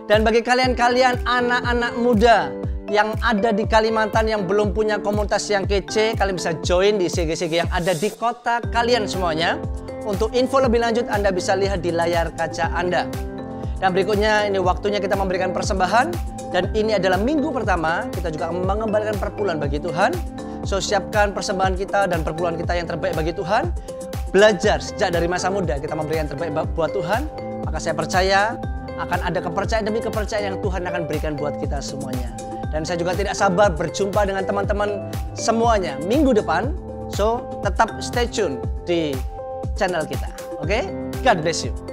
Dan bagi kalian-kalian anak-anak muda yang ada di Kalimantan yang belum punya komunitas yang kece, kalian bisa join di CG-CG yang ada di kota kalian semuanya. Untuk info lebih lanjut Anda bisa lihat di layar kaca Anda. Dan berikutnya ini waktunya kita memberikan persembahan. Dan ini adalah minggu pertama kita juga mengembalikan perpuluhan bagi Tuhan. So siapkan persembahan kita dan perpuluhan kita yang terbaik bagi Tuhan. Belajar sejak dari masa muda kita memberikan yang terbaik buat Tuhan. Maka saya percaya akan ada kepercayaan demi kepercayaan yang Tuhan akan berikan buat kita semuanya. Dan saya juga tidak sabar berjumpa dengan teman-teman semuanya minggu depan. So tetap stay tune di channel kita. Oke? God bless you.